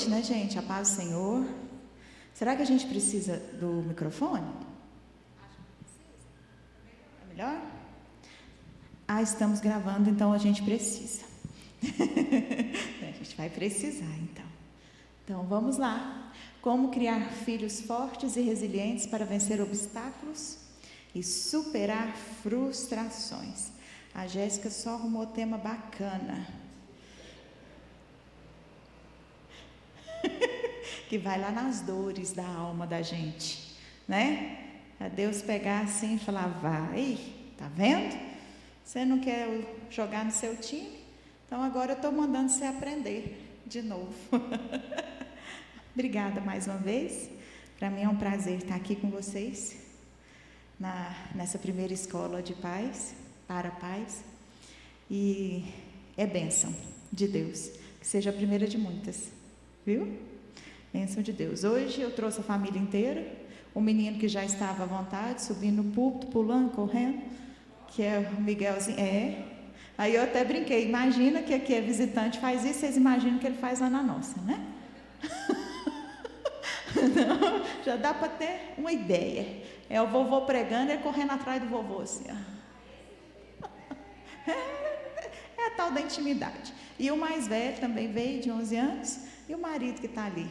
noite, né, gente? A paz do Senhor. Será que a gente precisa do microfone? Acho que precisa. É melhor? Ah, estamos gravando, então a gente precisa. A gente vai precisar, então. Então, vamos lá. Como criar filhos fortes e resilientes para vencer obstáculos e superar frustrações. A Jéssica só arrumou tema bacana. Que vai lá nas dores da alma da gente, né? A Deus pegar assim e falar, vai, tá vendo? Você não quer jogar no seu time? Então agora eu estou mandando você aprender de novo. Obrigada mais uma vez. Para mim é um prazer estar aqui com vocês, nessa primeira escola de pais, para pais. E é bênção de Deus, que seja a primeira de muitas, viu? Bênção de Deus. Hoje eu trouxe a família inteira, o menino que já estava à vontade, subindo no púlpito, pulando, correndo, que é o Miguelzinho, Aí eu até brinquei, imagina que aqui é visitante, faz isso, vocês imaginam que ele faz lá na nossa, né? Não, já dá para ter uma ideia. É o vovô pregando e ele correndo atrás do vovô, assim, ó. É a tal da intimidade. E o mais velho também veio, de 11 anos, e o marido que está ali.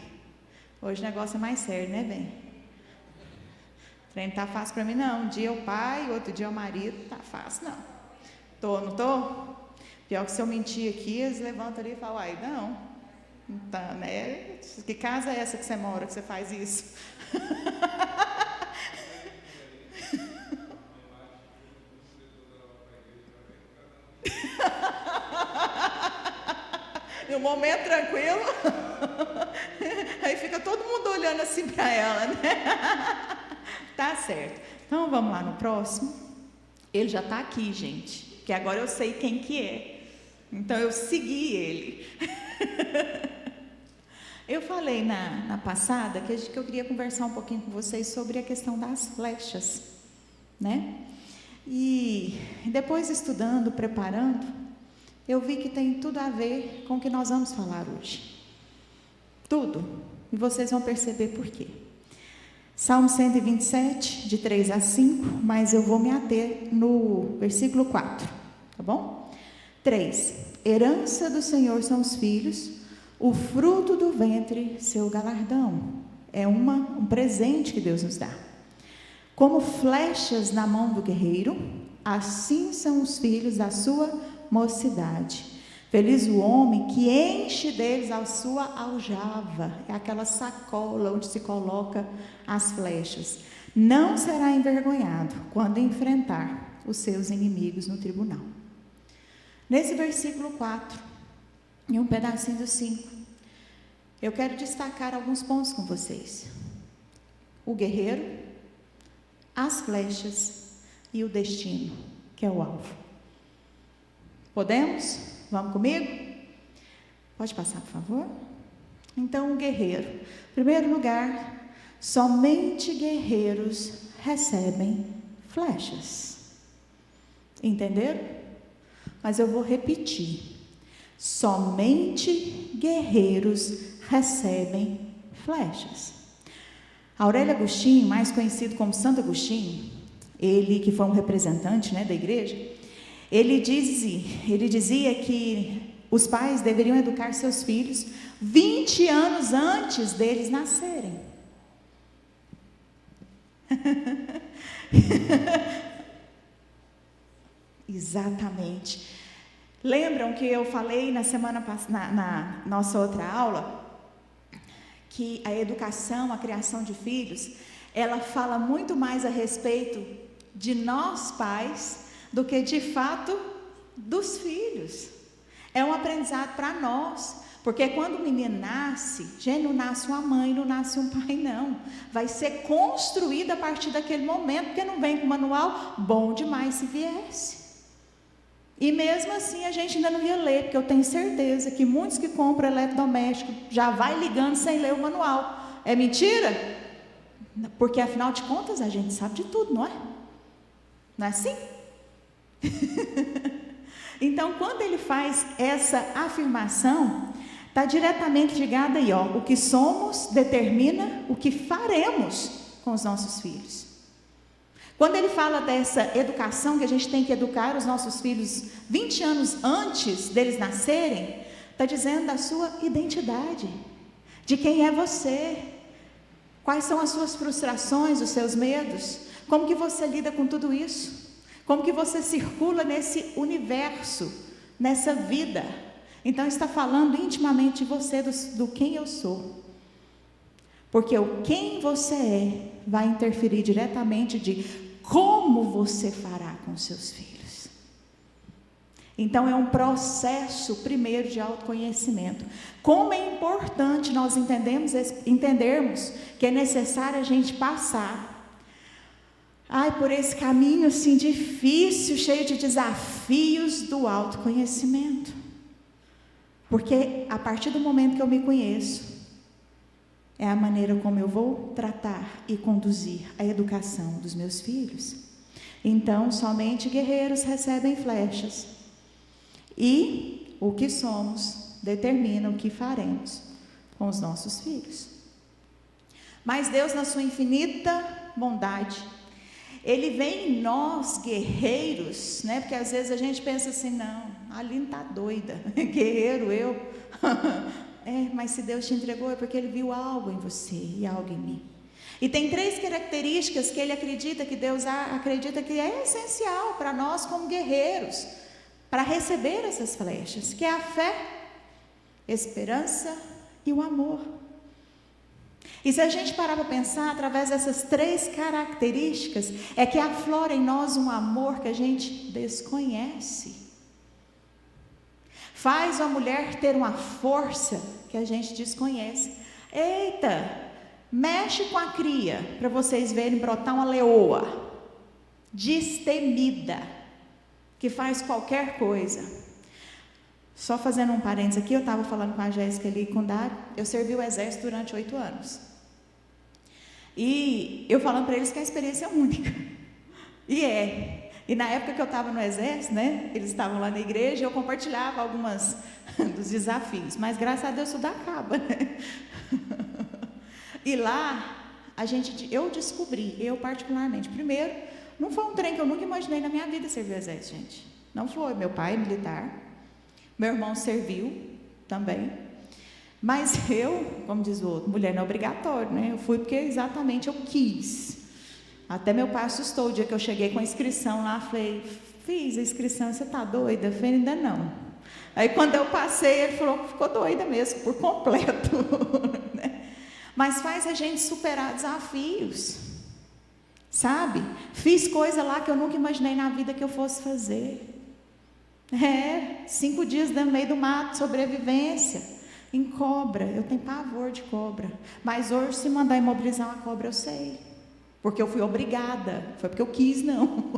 Hoje o negócio é mais sério, né, bem? O trem não está fácil para mim, não. Um dia é o pai, outro dia é o marido. Não está fácil, não. Não estou? Pior que se eu mentir aqui, eles levantam ali e falam, ai, não. Então, né? Que casa é essa que você mora, que você faz isso? No momento tranquilo, aí fica todo mundo olhando assim para ela, né? Tá certo. Então vamos lá no próximo. Ele já está aqui, gente, que agora eu sei quem que é. Então eu segui ele. Eu falei na passada que eu queria conversar um pouquinho com vocês sobre a questão das flechas, né? E depois estudando, preparando, eu vi que tem tudo a ver com o que nós vamos falar hoje. Tudo. E vocês vão perceber por quê. Salmo 127, de 3 a 5, mas eu vou me ater no versículo 4, tá bom? 3. Herança do Senhor são os filhos, o fruto do ventre, seu galardão. É um presente que Deus nos dá. Como flechas na mão do guerreiro, assim são os filhos da sua mocidade. Feliz o homem que enche deles a sua aljava, é aquela sacola onde se coloca as flechas. Não será envergonhado quando enfrentar os seus inimigos no tribunal. Nesse versículo 4, e um pedacinho do 5, eu quero destacar alguns pontos com vocês. O guerreiro, as flechas e o destino, que é o alvo. Podemos? Vamos comigo? Pode passar, por favor? Então, o guerreiro. Em primeiro lugar, somente guerreiros recebem flechas. Entenderam? Mas eu vou repetir. Somente guerreiros recebem flechas. Aurélio Agostinho, mais conhecido como Santo Agostinho, ele que foi um representante, né, da igreja, ele dizia que os pais deveriam educar seus filhos 20 anos antes deles nascerem. Exatamente. Lembram que eu falei na semana passada, na nossa outra aula, que a educação, a criação de filhos, ela fala muito mais a respeito de nós pais do que de fato dos filhos. É um aprendizado para nós, porque quando o menino nasce, já não nasce uma mãe, não nasce um pai, não. Vai ser construído a partir daquele momento, porque não vem com manual, bom demais se viesse. E mesmo assim a gente ainda não ia ler, porque eu tenho certeza que muitos que compram eletrodoméstico já vai ligando sem ler o manual. É mentira? Porque afinal de contas a gente sabe de tudo, não é? Não é assim? Então, quando ele faz essa afirmação, Está diretamente ligado aí, ó. O que somos determina o que faremos com os nossos filhos. Quando ele fala dessa educação, que a gente tem que educar os nossos filhos 20 anos antes deles nascerem, está dizendo da sua identidade, de quem é você, quais são as suas frustrações, os seus medos, como que você lida com tudo isso, como que você circula nesse universo, nessa vida. Então está falando intimamente de você, do quem eu sou, porque o quem você é vai interferir diretamente de como você fará com seus filhos. Então é um processo primeiro de autoconhecimento. Como é importante nós entendermos que é necessário a gente passar por esse caminho assim difícil, cheio de desafios do autoconhecimento. Porque a partir do momento que eu me conheço, é a maneira como eu vou tratar e conduzir a educação dos meus filhos. Então, somente guerreiros recebem flechas. E o que somos determina o que faremos com os nossos filhos. Mas Deus, na sua infinita bondade, Ele vê em nós guerreiros, né? Porque às vezes a gente pensa assim, não, a Aline está doida, guerreiro eu... mas se Deus te entregou é porque Ele viu algo em você e algo em mim. E tem 3 características que Ele acredita, que Deus acredita que é essencial para nós como guerreiros, para receber essas flechas, que é a fé, esperança e o amor. E se a gente parar para pensar, através dessas 3 características, é que aflora em nós um amor que a gente desconhece. Faz a mulher ter uma força que a gente desconhece. Eita, mexe com a cria, para vocês verem brotar uma leoa, destemida, que faz qualquer coisa. Só fazendo um parênteses aqui, eu estava falando com a Jéssica ali, com o Dário, eu servi o exército durante 8 anos. E eu falando para eles que a experiência é única. E na época que eu estava no exército, né, eles estavam lá na igreja, eu compartilhava algumas dos desafios, mas graças a Deus tudo acaba, né? E lá, eu descobri, eu particularmente, primeiro, não foi um trem que eu nunca imaginei na minha vida servir o exército, gente. Não foi, meu pai é militar, meu irmão serviu também, mas eu, como diz o outro, mulher não é obrigatório, né? Eu fui porque exatamente eu quis. Até meu pai assustou o dia que eu cheguei com a inscrição lá, falei, fiz a inscrição, você está doida? Eu falei, ainda não. Aí quando eu passei, ele falou que ficou doida mesmo, por completo. Né? Mas faz a gente superar desafios, sabe? Fiz coisa lá que eu nunca imaginei na vida que eu fosse fazer. 5 dias no meio do mato, sobrevivência, em cobra, eu tenho pavor de cobra. Mas hoje, se mandar imobilizar uma cobra, eu sei. Porque eu fui obrigada, foi porque eu quis, não.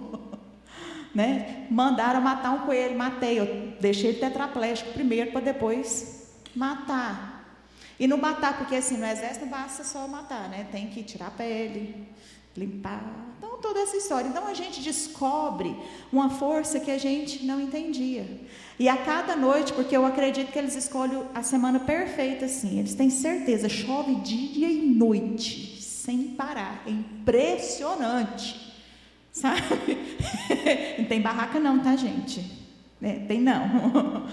Né? Mandaram matar um coelho, matei, eu deixei ele tetraplégico primeiro, para depois matar. E não matar, porque assim, no exército não basta só matar, né? Tem que tirar a pele, limpar, então toda essa história. Então a gente descobre uma força que a gente não entendia. E a cada noite, porque eu acredito que eles escolhem a semana perfeita assim, eles têm certeza, chove dia e noite, sem parar, é impressionante, sabe? Não tem barraca não, tá, gente? Tem não.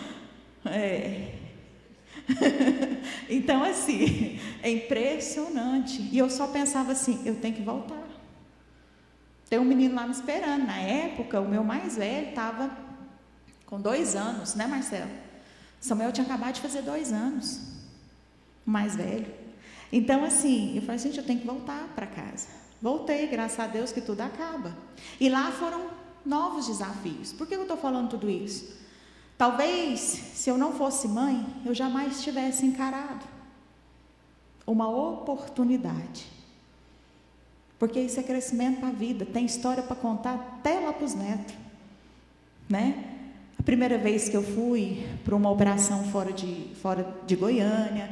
Então assim, é impressionante, e eu só pensava assim, eu tenho que voltar. Tem um menino lá me esperando, na época, o meu mais velho estava com 2 anos, né, Marcelo? Samuel tinha acabado de fazer 2 anos, o mais velho. Então, assim, eu falei, gente, eu tenho que voltar para casa. Voltei, graças a Deus que tudo acaba. E lá foram novos desafios. Por que eu estou falando tudo isso? Talvez, se eu não fosse mãe, eu jamais tivesse encarado uma oportunidade. Porque isso é crescimento para a vida, tem história para contar até lá para os netos. Né? A primeira vez que eu fui para uma operação fora de Goiânia,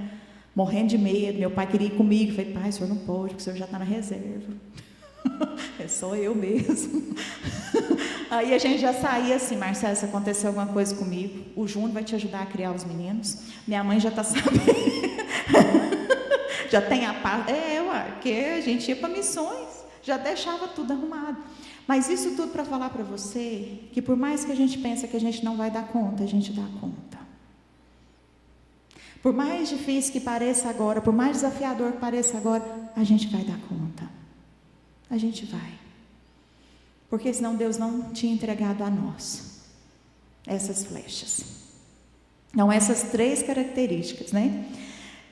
morrendo de medo, meu pai queria ir comigo, falei, pai, o senhor não pode, porque o senhor já está na reserva. É só eu mesmo. Aí a gente já saía assim: Marcelo, se acontecer alguma coisa comigo, o Júnior vai te ajudar a criar os meninos. Minha mãe já está sabendo. Já tem a paz. Porque a gente ia para missões, já deixava tudo arrumado. Mas isso tudo para falar para você que por mais que a gente pense que a gente não vai dar conta, a gente dá conta. Por mais difícil que pareça agora, por mais desafiador que pareça agora, a gente vai dar conta. A gente vai. Porque senão Deus não tinha entregado a nós essas flechas. Então, essas 3 características, né?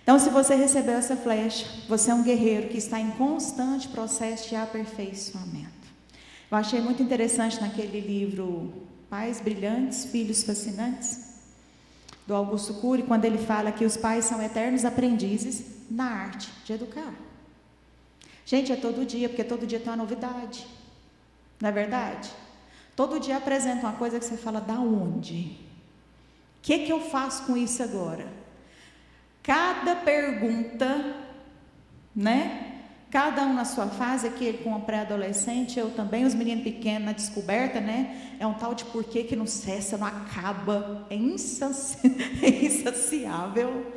Então, se você recebeu essa flecha, você é um guerreiro que está em constante processo de aperfeiçoamento. Eu achei muito interessante naquele livro Pais Brilhantes, Filhos Fascinantes, do Augusto Cury, quando ele fala que os pais são eternos aprendizes na arte de educar. Gente, é todo dia, porque todo dia tem uma novidade. Não é verdade? Todo dia apresenta uma coisa que você fala: da onde? O que eu faço com isso agora? Cada pergunta, né? Cada um na sua fase, aquele com a pré-adolescente, eu também, os meninos pequenos na descoberta, né? É um tal de porquê que não cessa, não acaba, é insaciável,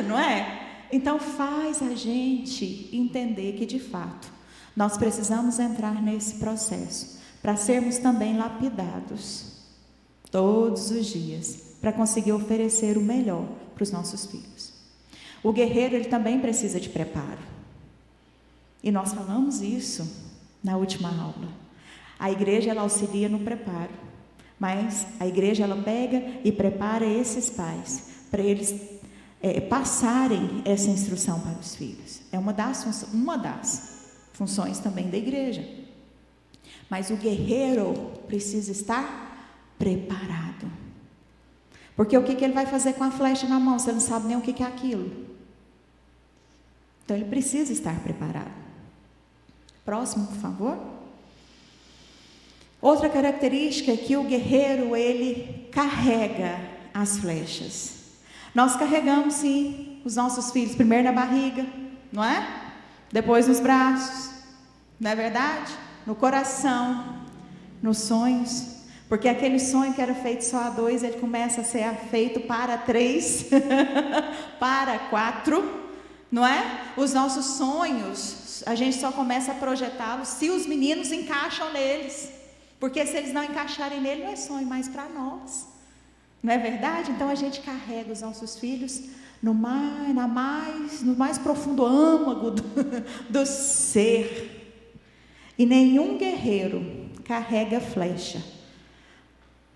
não é? Então faz a gente entender que de fato nós precisamos entrar nesse processo para sermos também lapidados todos os dias, para conseguir oferecer o melhor para os nossos filhos. O guerreiro, ele também precisa de preparo. E nós falamos isso na última aula. A igreja, ela auxilia no preparo, mas a igreja, ela pega e prepara esses pais para eles passarem essa instrução para os filhos. É uma das funções também da igreja. Mas o guerreiro precisa estar preparado. Porque o que ele vai fazer com a flecha na mão, se ele não sabe nem o que é aquilo? Então ele precisa estar preparado. Próximo, por favor. Outra característica é que o guerreiro, ele carrega as flechas. Nós carregamos, sim, os nossos filhos, primeiro na barriga, não é? Depois nos braços, não é verdade? No coração, nos sonhos. Porque aquele sonho que era feito só a 2, ele começa a ser feito para 3, para 4, não é? Os nossos sonhos, a gente só começa a projetá-los se os meninos encaixam neles. Porque se eles não encaixarem nele, não é sonho mais para nós. Não é verdade? Então a gente carrega os nossos filhos no mais profundo âmago do ser. E nenhum guerreiro carrega flecha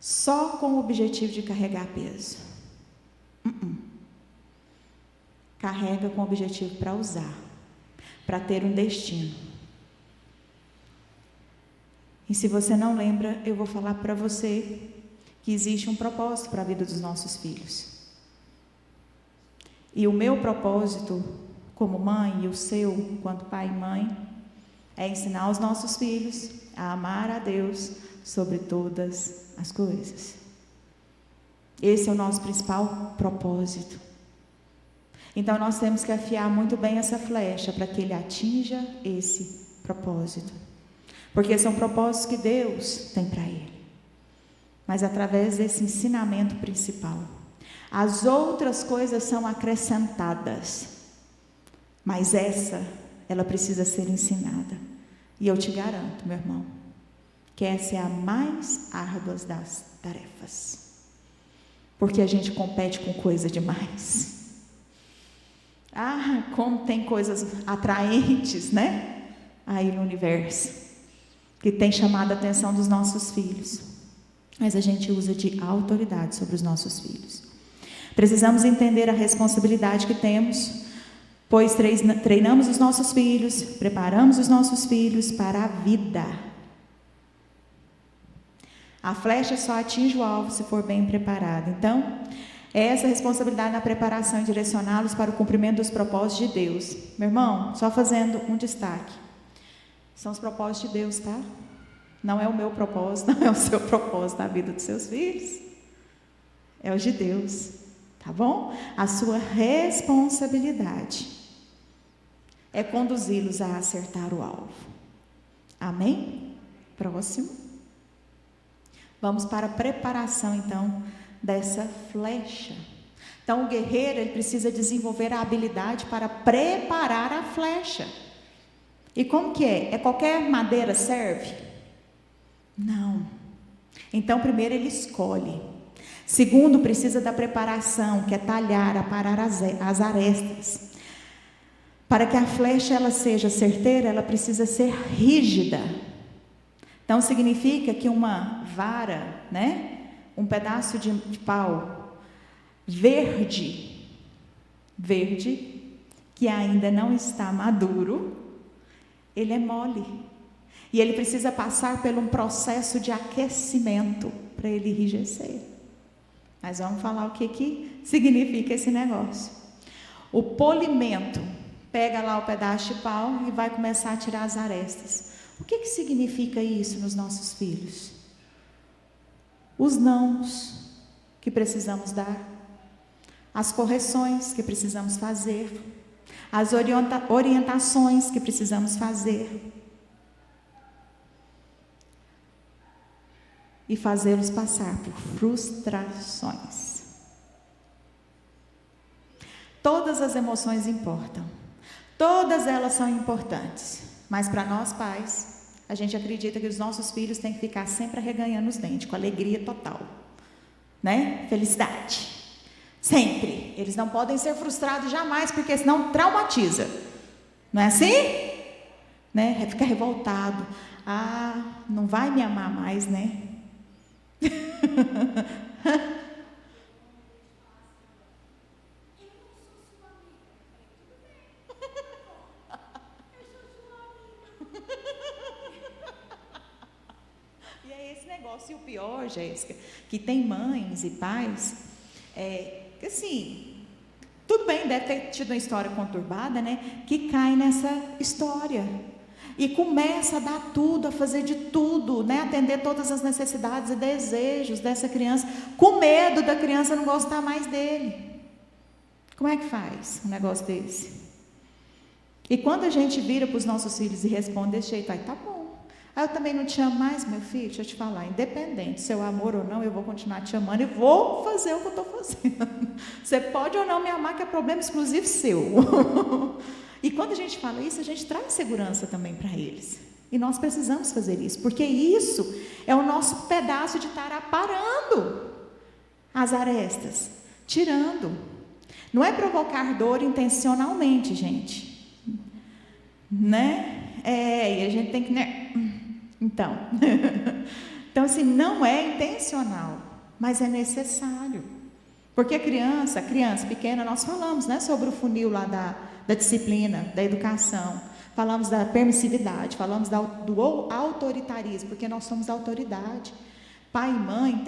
só com o objetivo de carregar peso. Carrega com o objetivo para usar, para ter um destino. E se você não lembra, eu vou falar para você que existe um propósito para a vida dos nossos filhos. E o meu propósito como mãe e o seu enquanto pai e mãe é ensinar os nossos filhos a amar a Deus sobre todas as coisas. Esse é o nosso principal propósito. Então nós temos que afiar muito bem essa flecha para que ele atinja esse propósito. Porque são propósitos que Deus tem para ele. Mas através desse ensinamento principal. As outras coisas são acrescentadas. Mas ela precisa ser ensinada. E eu te garanto, meu irmão, que essa é a mais árdua das tarefas. Porque a gente compete com coisa demais. Como tem coisas atraentes, né? Aí no universo. Que tem chamado a atenção dos nossos filhos. Mas a gente usa de autoridade sobre os nossos filhos. Precisamos entender a responsabilidade que temos, pois treinamos os nossos filhos, preparamos os nossos filhos para a vida. A flecha só atinge o alvo se for bem preparada. Então, é essa responsabilidade na preparação e direcioná-los para o cumprimento dos propósitos de Deus. Meu irmão, só fazendo um destaque. São os propósitos de Deus, tá? Não é o meu propósito, não é o seu propósito na vida dos seus filhos. É o de Deus, tá bom? A sua responsabilidade é conduzi-los a acertar o alvo. Amém? Próximo. Vamos para a preparação, então, dessa flecha. Então, o guerreiro, ele precisa desenvolver a habilidade para preparar a flecha. E como que é? É qualquer madeira serve? Não. Então, primeiro ele escolhe. Segundo, precisa da preparação, que é talhar, aparar as arestas. Para que a flecha ela seja certeira, ela precisa ser rígida. Então, significa que uma vara, né? Um pedaço de pau verde, que ainda não está maduro, ele é mole. E ele precisa passar por um processo de aquecimento para ele enrijecer. Mas vamos falar o que significa esse negócio. O polimento, pega lá o pedaço de pau e vai começar a tirar as arestas. O que significa isso nos nossos filhos? Os nãos que precisamos dar, as correções que precisamos fazer, as orientações que precisamos fazer, e fazê-los passar por frustrações. Todas as emoções importam, todas elas são importantes, mas para nós pais, a gente acredita que os nossos filhos têm que ficar sempre arreganhando os dentes, com alegria total, né? Felicidade, sempre. Eles não podem ser frustrados jamais, porque senão traumatiza, não é assim? Né? Fica revoltado, não vai me amar mais, né? E é esse negócio. E o pior, Jéssica, que tem mães e pais que assim, tudo bem, deve ter tido uma história conturbada, né? Que cai nessa história e começa a dar tudo, a fazer de tudo, né? Atender todas as necessidades e desejos dessa criança, com medo da criança não gostar mais dele. Como é que faz um negócio desse? E quando a gente vira para os nossos filhos e responde desse jeito, tá bom. Eu também não te amo mais, meu filho, deixa eu te falar, independente se eu amor ou não, eu vou continuar te amando e vou fazer o que eu estou fazendo. Você pode ou não me amar, que é problema exclusivo seu. E quando a gente fala isso, a gente traz segurança também para eles. E nós precisamos fazer isso, porque isso é o nosso pedaço de estar aparando as arestas, tirando. Não é provocar dor intencionalmente, gente. Né? E a gente tem que... Né? Então, assim, não é intencional, mas é necessário. Porque a criança pequena, nós falamos, né, sobre o funil lá da disciplina, da educação, falamos da permissividade, falamos do autoritarismo, porque nós somos da autoridade. Pai e mãe,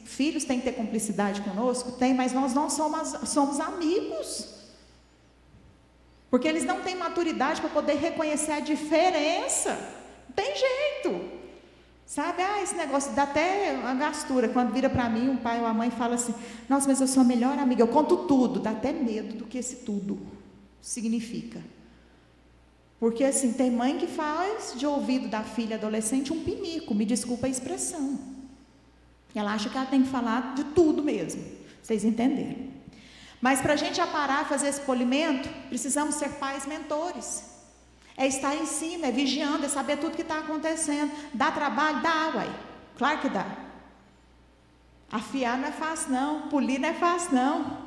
filhos têm que ter cumplicidade conosco? Tem, mas nós não somos amigos. Porque eles não têm maturidade para poder reconhecer a diferença. Não tem jeito. Sabe, esse negócio dá até uma gastura, quando vira para mim um pai ou a mãe fala assim, nossa, mas eu sou a melhor amiga, eu conto tudo, dá até medo do que esse tudo significa. Porque assim, tem mãe que faz de ouvido da filha adolescente um pinico, me desculpa a expressão. Ela acha que ela tem que falar de tudo mesmo, vocês entenderam. Mas para a gente aparar, fazer esse polimento, precisamos ser pais mentores. É estar em cima, é vigiando, é saber tudo que está acontecendo. Dá trabalho? Dá, uai. Claro que dá. Afiar não é fácil não, polir não é fácil não.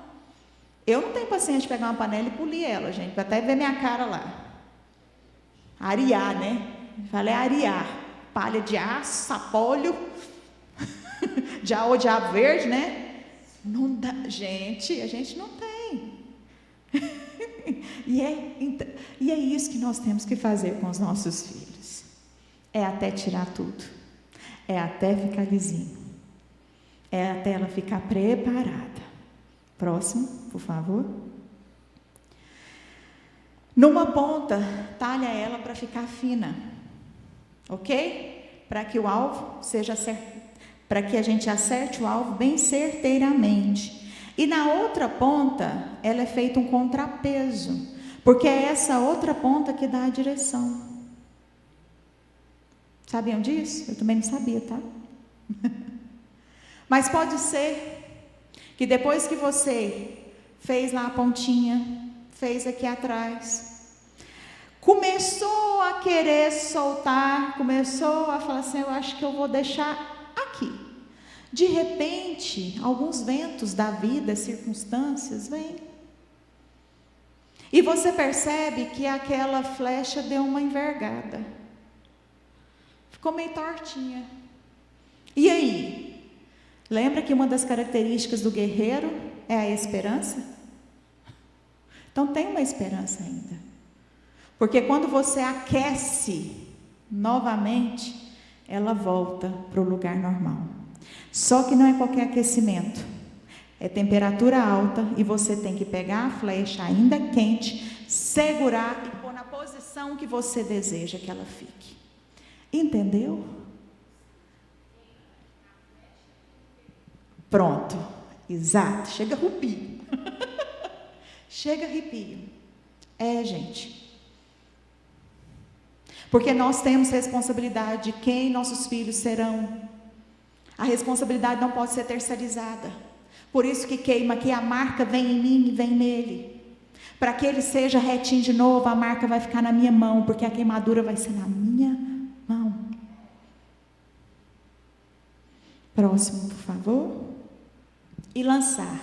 Eu não tenho paciência de pegar uma panela e polir ela, gente, para até ver minha cara lá. Arear, né? Falei arear. Palha de aço, sapólio, diabo verde, né? Não dá, gente, a gente não tem. E é isso que nós temos que fazer com os nossos filhos. É até tirar tudo. É até ficar lisinho. É até ela ficar preparada. Próximo, por favor. Numa ponta, talha ela para ficar fina. Ok? Para que o alvo seja certo. Para que a gente acerte o alvo bem certeiramente. E na outra ponta, ela é feita um contrapeso, porque é essa outra ponta que dá a direção. Sabiam disso? Eu também não sabia, tá? Mas pode ser que depois que você fez lá a pontinha, fez aqui atrás, começou a querer soltar, começou a falar assim, eu acho que eu vou deixar aqui. De repente, alguns ventos da vida, circunstâncias, vêm. E você percebe que aquela flecha deu uma envergada. Ficou meio tortinha. E aí? Lembra que uma das características do guerreiro é a esperança? Então tem uma esperança ainda. Porque quando você aquece novamente, ela volta para o lugar normal. Só que não é qualquer aquecimento. É temperatura alta e você tem que pegar a flecha ainda quente, segurar e pôr na posição que você deseja que ela fique. Entendeu? Pronto. Exato. Chega arrepio. Chega arrepio. Gente. Porque nós temos responsabilidade de quem nossos filhos serão. A responsabilidade não pode ser terceirizada. Por isso que queima aqui, a marca vem em mim e vem nele. Para que ele seja retinho de novo, a marca vai ficar na minha mão, porque a queimadura vai ser na minha mão. Próximo, por favor. E lançar.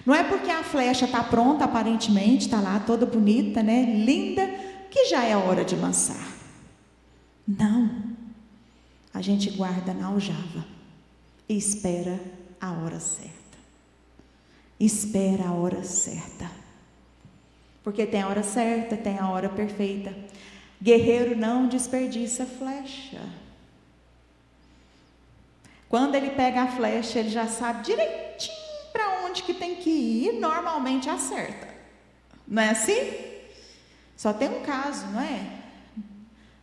Não é porque a flecha está pronta, aparentemente, está lá toda bonita, né? Linda, que já é a hora de lançar. Não. A gente guarda na aljava e espera a hora certa. Espera a hora certa. Porque tem a hora certa, tem a hora perfeita. Guerreiro não desperdiça flecha. Quando ele pega a flecha, ele já sabe direitinho para onde que tem que ir e normalmente acerta. Não é assim? Só tem um caso, não é?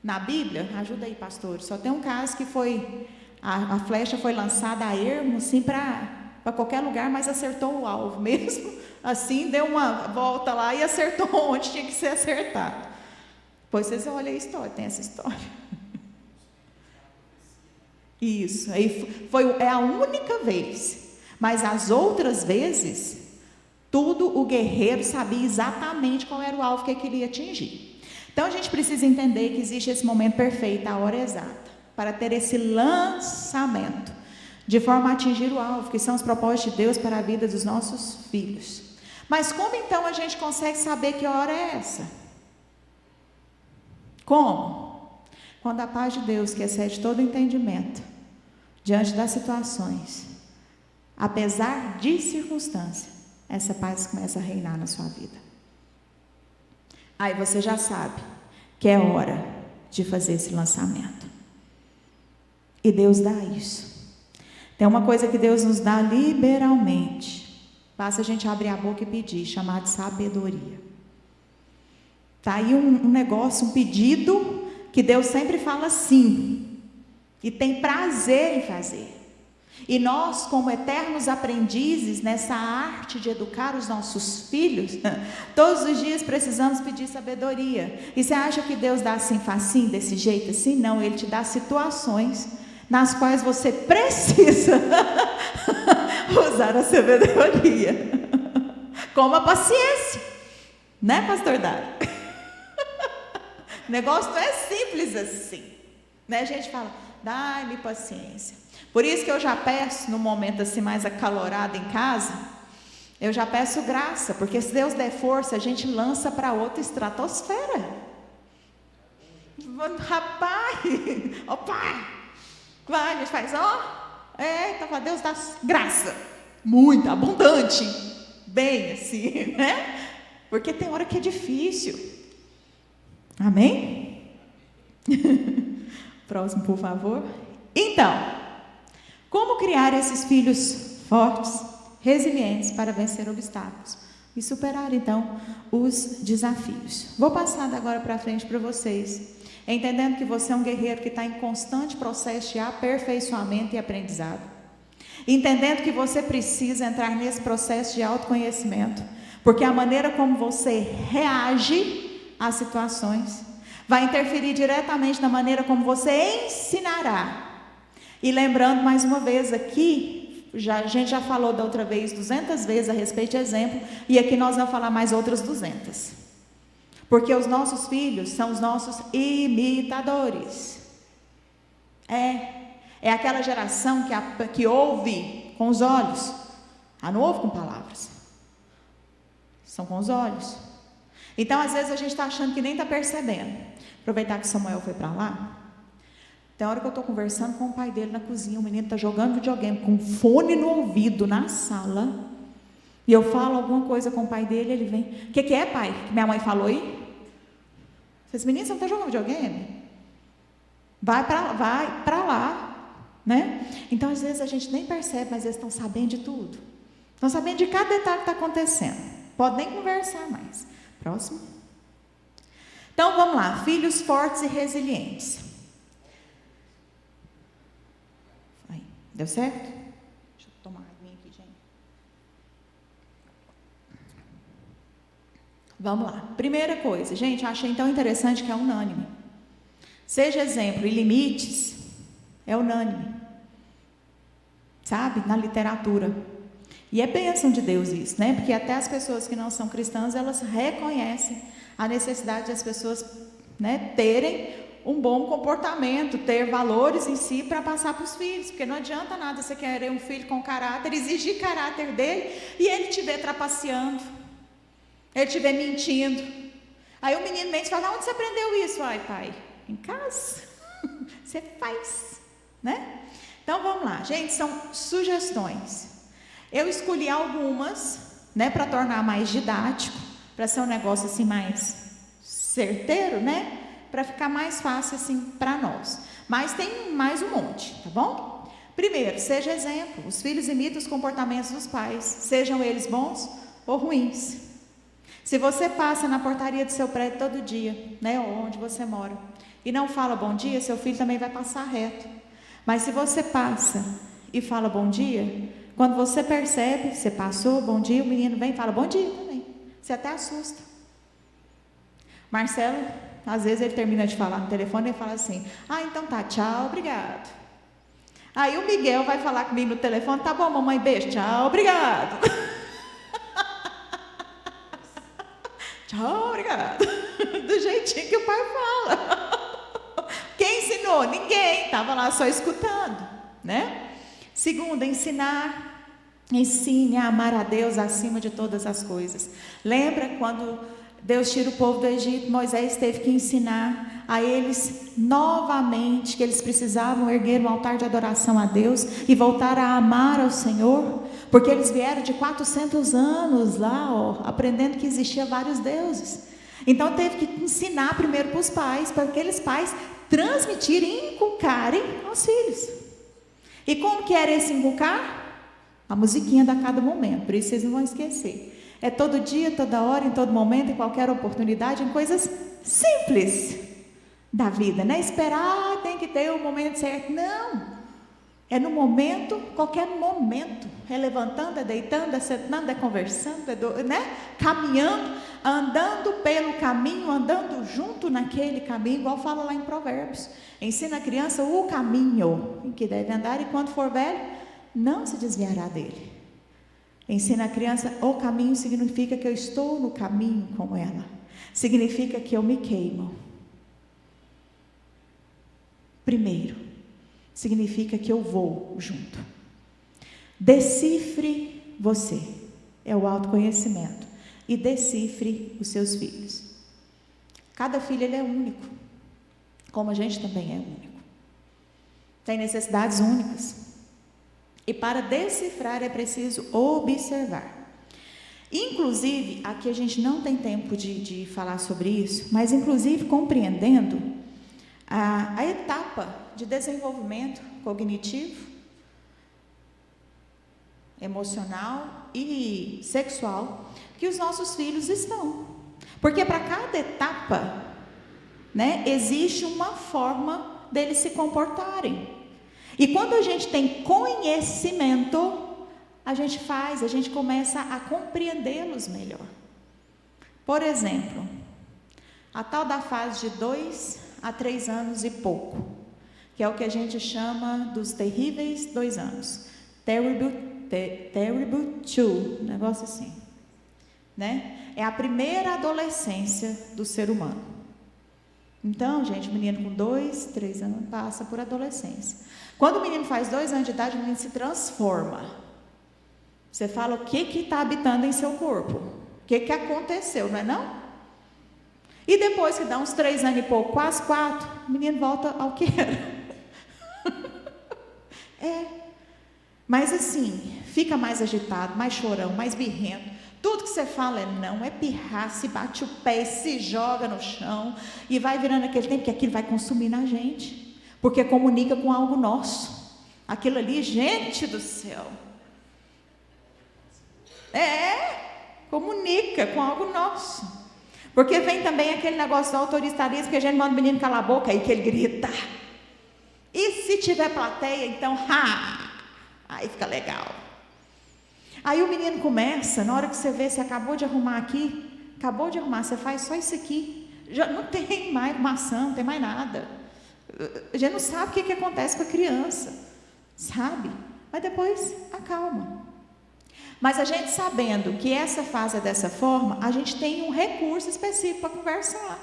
Na Bíblia, ajuda aí, pastor. Só tem um caso que foi, a flecha foi lançada a ermo, assim, para qualquer lugar, mas acertou o alvo mesmo. Assim, deu uma volta lá e acertou onde tinha que ser acertado. Pois vocês olham a história, tem essa história. Isso, aí é a única vez. Mas as outras vezes, tudo o guerreiro sabia exatamente qual era o alvo que ele queria atingir. Então a gente precisa entender que existe esse momento perfeito, a hora exata, para ter esse lançamento, de forma a atingir o alvo, que são os propósitos de Deus para a vida dos nossos filhos. Mas como então a gente consegue saber que hora é essa? Como? Quando a paz de Deus, que excede todo entendimento, diante das situações, apesar de circunstâncias, essa paz começa a reinar na sua vida. Aí você já sabe que é hora de fazer esse lançamento. E Deus dá isso. Tem uma coisa que Deus nos dá liberalmente. Basta a gente abrir a boca e pedir, chamado de sabedoria. Está aí um negócio, um pedido, que Deus sempre fala sim. E tem prazer em fazer. E nós, como eternos aprendizes nessa arte de educar os nossos filhos, todos os dias precisamos pedir sabedoria. E você acha que Deus dá assim facinho, desse jeito assim? Não, Ele te dá situações nas quais você precisa usar a sabedoria. Como a paciência. Né, pastor Dário? O negócio não é simples assim. Né? A gente fala, dá-me paciência. Por isso que eu já peço, no momento assim mais acalorado em casa, eu já peço graça, porque se Deus der força, a gente lança para outra estratosfera. Rapaz, ó pai, vai, a gente faz, então Deus dá graça, muito, abundante, bem assim, né? Porque tem hora que é difícil. Amém? Próximo, por favor. Então, como criar esses filhos fortes, resilientes para vencer obstáculos e superar então os desafios? Vou passar agora para frente para vocês, entendendo que você é um guerreiro que está em constante processo de aperfeiçoamento e aprendizado, entendendo que você precisa entrar nesse processo de autoconhecimento, porque a maneira como você reage às situações vai interferir diretamente na maneira como você ensinará. E lembrando mais uma vez aqui, a gente já falou da outra vez 200 vezes a respeito de exemplo, e aqui nós vamos falar mais outras 200. Porque os nossos filhos são os nossos imitadores. É aquela geração que ouve com os olhos. Não ouve com palavras. São com os olhos. Então, às vezes, a gente está achando que nem está percebendo. Aproveitar que Samuel foi para lá. Tem hora que eu estou conversando com o pai dele na cozinha, o menino está jogando videogame com fone no ouvido na sala, e eu falo alguma coisa com o pai dele, ele vem, o que é, pai? Que minha mãe falou aí? Eu falei, menino, você não está jogando videogame? Vai para lá, né? Então, às vezes, a gente nem percebe, mas eles estão sabendo de tudo. Estão sabendo de cada detalhe que está acontecendo. Pode nem conversar mais. Próximo. Então, vamos lá. Filhos fortes e resilientes. Deu certo? Deixa eu tomar água aqui, gente. Vamos lá. Primeira coisa, gente, eu achei tão interessante que é unânime. Seja exemplo e limites, é unânime. Sabe? Na literatura. E é bênção de Deus isso, né? Porque até as pessoas que não são cristãs, elas reconhecem a necessidade das pessoas, né, terem um bom comportamento, ter valores em si para passar para os filhos, porque não adianta nada você querer um filho com caráter, exigir caráter dele, e ele estiver trapaceando, ele estiver mentindo. Aí o menino mente e fala, onde você aprendeu isso? Ai, pai, em casa, você faz, né? Então vamos lá, gente, são sugestões. Eu escolhi algumas, né, para tornar mais didático, para ser um negócio assim mais certeiro, né? Para ficar mais fácil assim para nós. Mas tem mais um monte, tá bom? Primeiro, seja exemplo. Os filhos imitam os comportamentos dos pais, sejam eles bons ou ruins. Se você passa na portaria do seu prédio todo dia, né, onde você mora, e não fala bom dia, seu filho também vai passar reto. Mas se você passa e fala bom dia, quando você percebe, você passou, bom dia, o menino vem e fala bom dia também. Você até assusta. Marcelo, às vezes ele termina de falar no telefone e fala assim, então tá, tchau, obrigado. Aí o Miguel vai falar comigo no telefone, tá bom, mamãe, beijo, tchau, obrigado. Tchau, obrigado. Do jeitinho que o pai fala. Quem ensinou? Ninguém, estava lá só escutando, né? Segundo, ensinar. Ensine a amar a Deus acima de todas as coisas. Lembra quando Deus tira o povo do Egito, Moisés teve que ensinar a eles novamente que eles precisavam erguer um altar de adoração a Deus e voltar a amar ao Senhor, porque eles vieram de 400 anos lá, aprendendo que existia vários deuses. Então teve que ensinar primeiro para os pais, para aqueles pais transmitirem, inculcarem aos filhos. E como que era esse inculcar? A musiquinha da cada momento, por isso vocês não vão esquecer. É todo dia, toda hora, em todo momento, em qualquer oportunidade, em coisas simples da vida, não é esperar, tem que ter o momento certo, não, é no momento, qualquer momento, é levantando, é deitando, é sentando, é conversando, né? Caminhando, andando pelo caminho, andando junto naquele caminho, igual fala lá em Provérbios, ensina a criança o caminho em que deve andar, e quando for velho, não se desviará dele. Ensina a criança, o caminho significa que eu estou no caminho com ela. Significa que eu me queimo. Primeiro, significa que eu vou junto. Decifre você, é o autoconhecimento. E decifre os seus filhos. Cada filho ele é único, como a gente também é único. Tem necessidades únicas. E para decifrar é preciso observar. Inclusive, aqui a gente não tem tempo de falar sobre isso, mas inclusive compreendendo a etapa de desenvolvimento cognitivo, emocional e sexual que os nossos filhos estão. Porque para cada etapa, né, existe uma forma deles se comportarem. E quando a gente tem conhecimento, a gente começa a compreendê-los melhor. Por exemplo, a tal da fase de 2 a 3 anos e pouco, que é o que a gente chama dos terríveis 2 anos. Terrible two, negócio assim, né? É a primeira adolescência do ser humano. Então, gente, o menino com 2, 3 anos passa por adolescência. Quando o menino faz 2 anos de idade, o menino se transforma. Você fala o que está habitando em seu corpo, o que aconteceu, não é não? E depois que dá uns 3 anos e pouco, quase 4, o menino volta ao que era. Mas assim, fica mais agitado, mais chorão, mais birrento. Tudo que você fala é não, é pirrar, se bate o pé, se joga no chão e vai virando aquele tempo que aquilo vai consumir na gente, porque comunica com algo nosso. Aquilo ali, gente do céu, comunica com algo nosso. Porque vem também aquele negócio do autoritarismo, que a gente manda o menino calar a boca aí que ele grita. E se tiver plateia, então, aí fica legal. Aí o menino começa, na hora que você vê, você acabou de arrumar aqui, você faz só isso aqui, já não tem mais arrumação, não tem mais nada. A gente não sabe o que acontece com a criança, sabe? Mas depois acalma. Mas a gente sabendo que essa fase é dessa forma, a gente tem um recurso específico para conversar,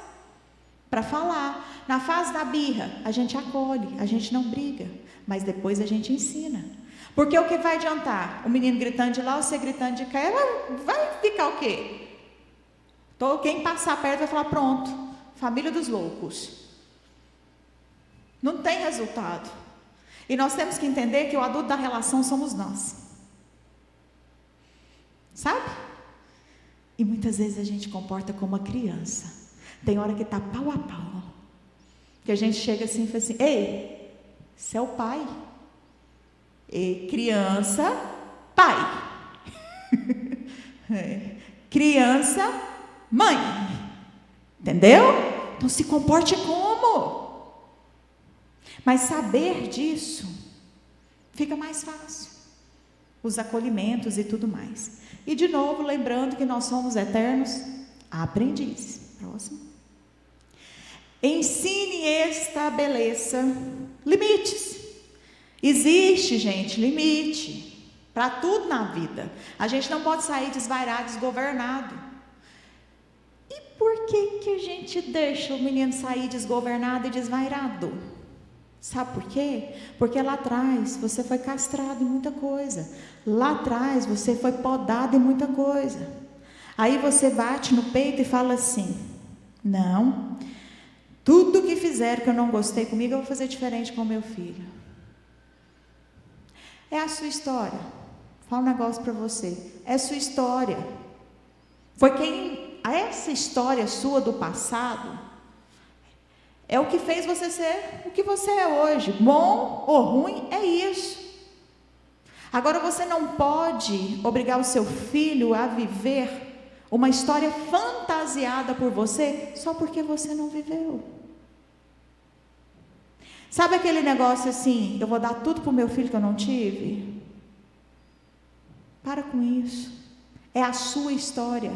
para falar. Na fase da birra, a gente acolhe, a gente não briga, mas depois a gente ensina. Porque o que vai adiantar? O menino gritando de lá, você gritando de cá, vai ficar o quê? Quem passar perto vai falar, pronto, família dos loucos. Não tem resultado. E nós temos que entender que o adulto da relação somos nós. Sabe? E muitas vezes a gente comporta como uma criança. Tem hora que está pau a pau. Que a gente chega assim e fala assim, ei, você é o pai. E criança, pai. Criança, mãe. Entendeu? Então se comporte como? Mas saber disso fica mais fácil. Os acolhimentos e tudo mais. E de novo, lembrando que nós somos eternos aprendizes. Próximo. Ensine e estabeleça limites. Existe, gente, limite para tudo na vida. A gente não pode sair desvairado, desgovernado. E por que a gente deixa o menino sair desgovernado e desvairado? Sabe por quê? Porque lá atrás você foi castrado em muita coisa. Lá atrás você foi podado em muita coisa. Aí você bate no peito e fala assim, não, tudo que fizeram que eu não gostei comigo, eu vou fazer diferente com o meu filho. É a sua história. Fala um negócio para você. É a sua história. Essa história sua do passado é o que fez você ser o que você é hoje. Bom ou ruim, é isso. Agora você não pode obrigar o seu filho a viver uma história fantasiada por você só porque você não viveu. Sabe aquele negócio assim, eu vou dar tudo para o meu filho que eu não tive? Para com isso. É a sua história.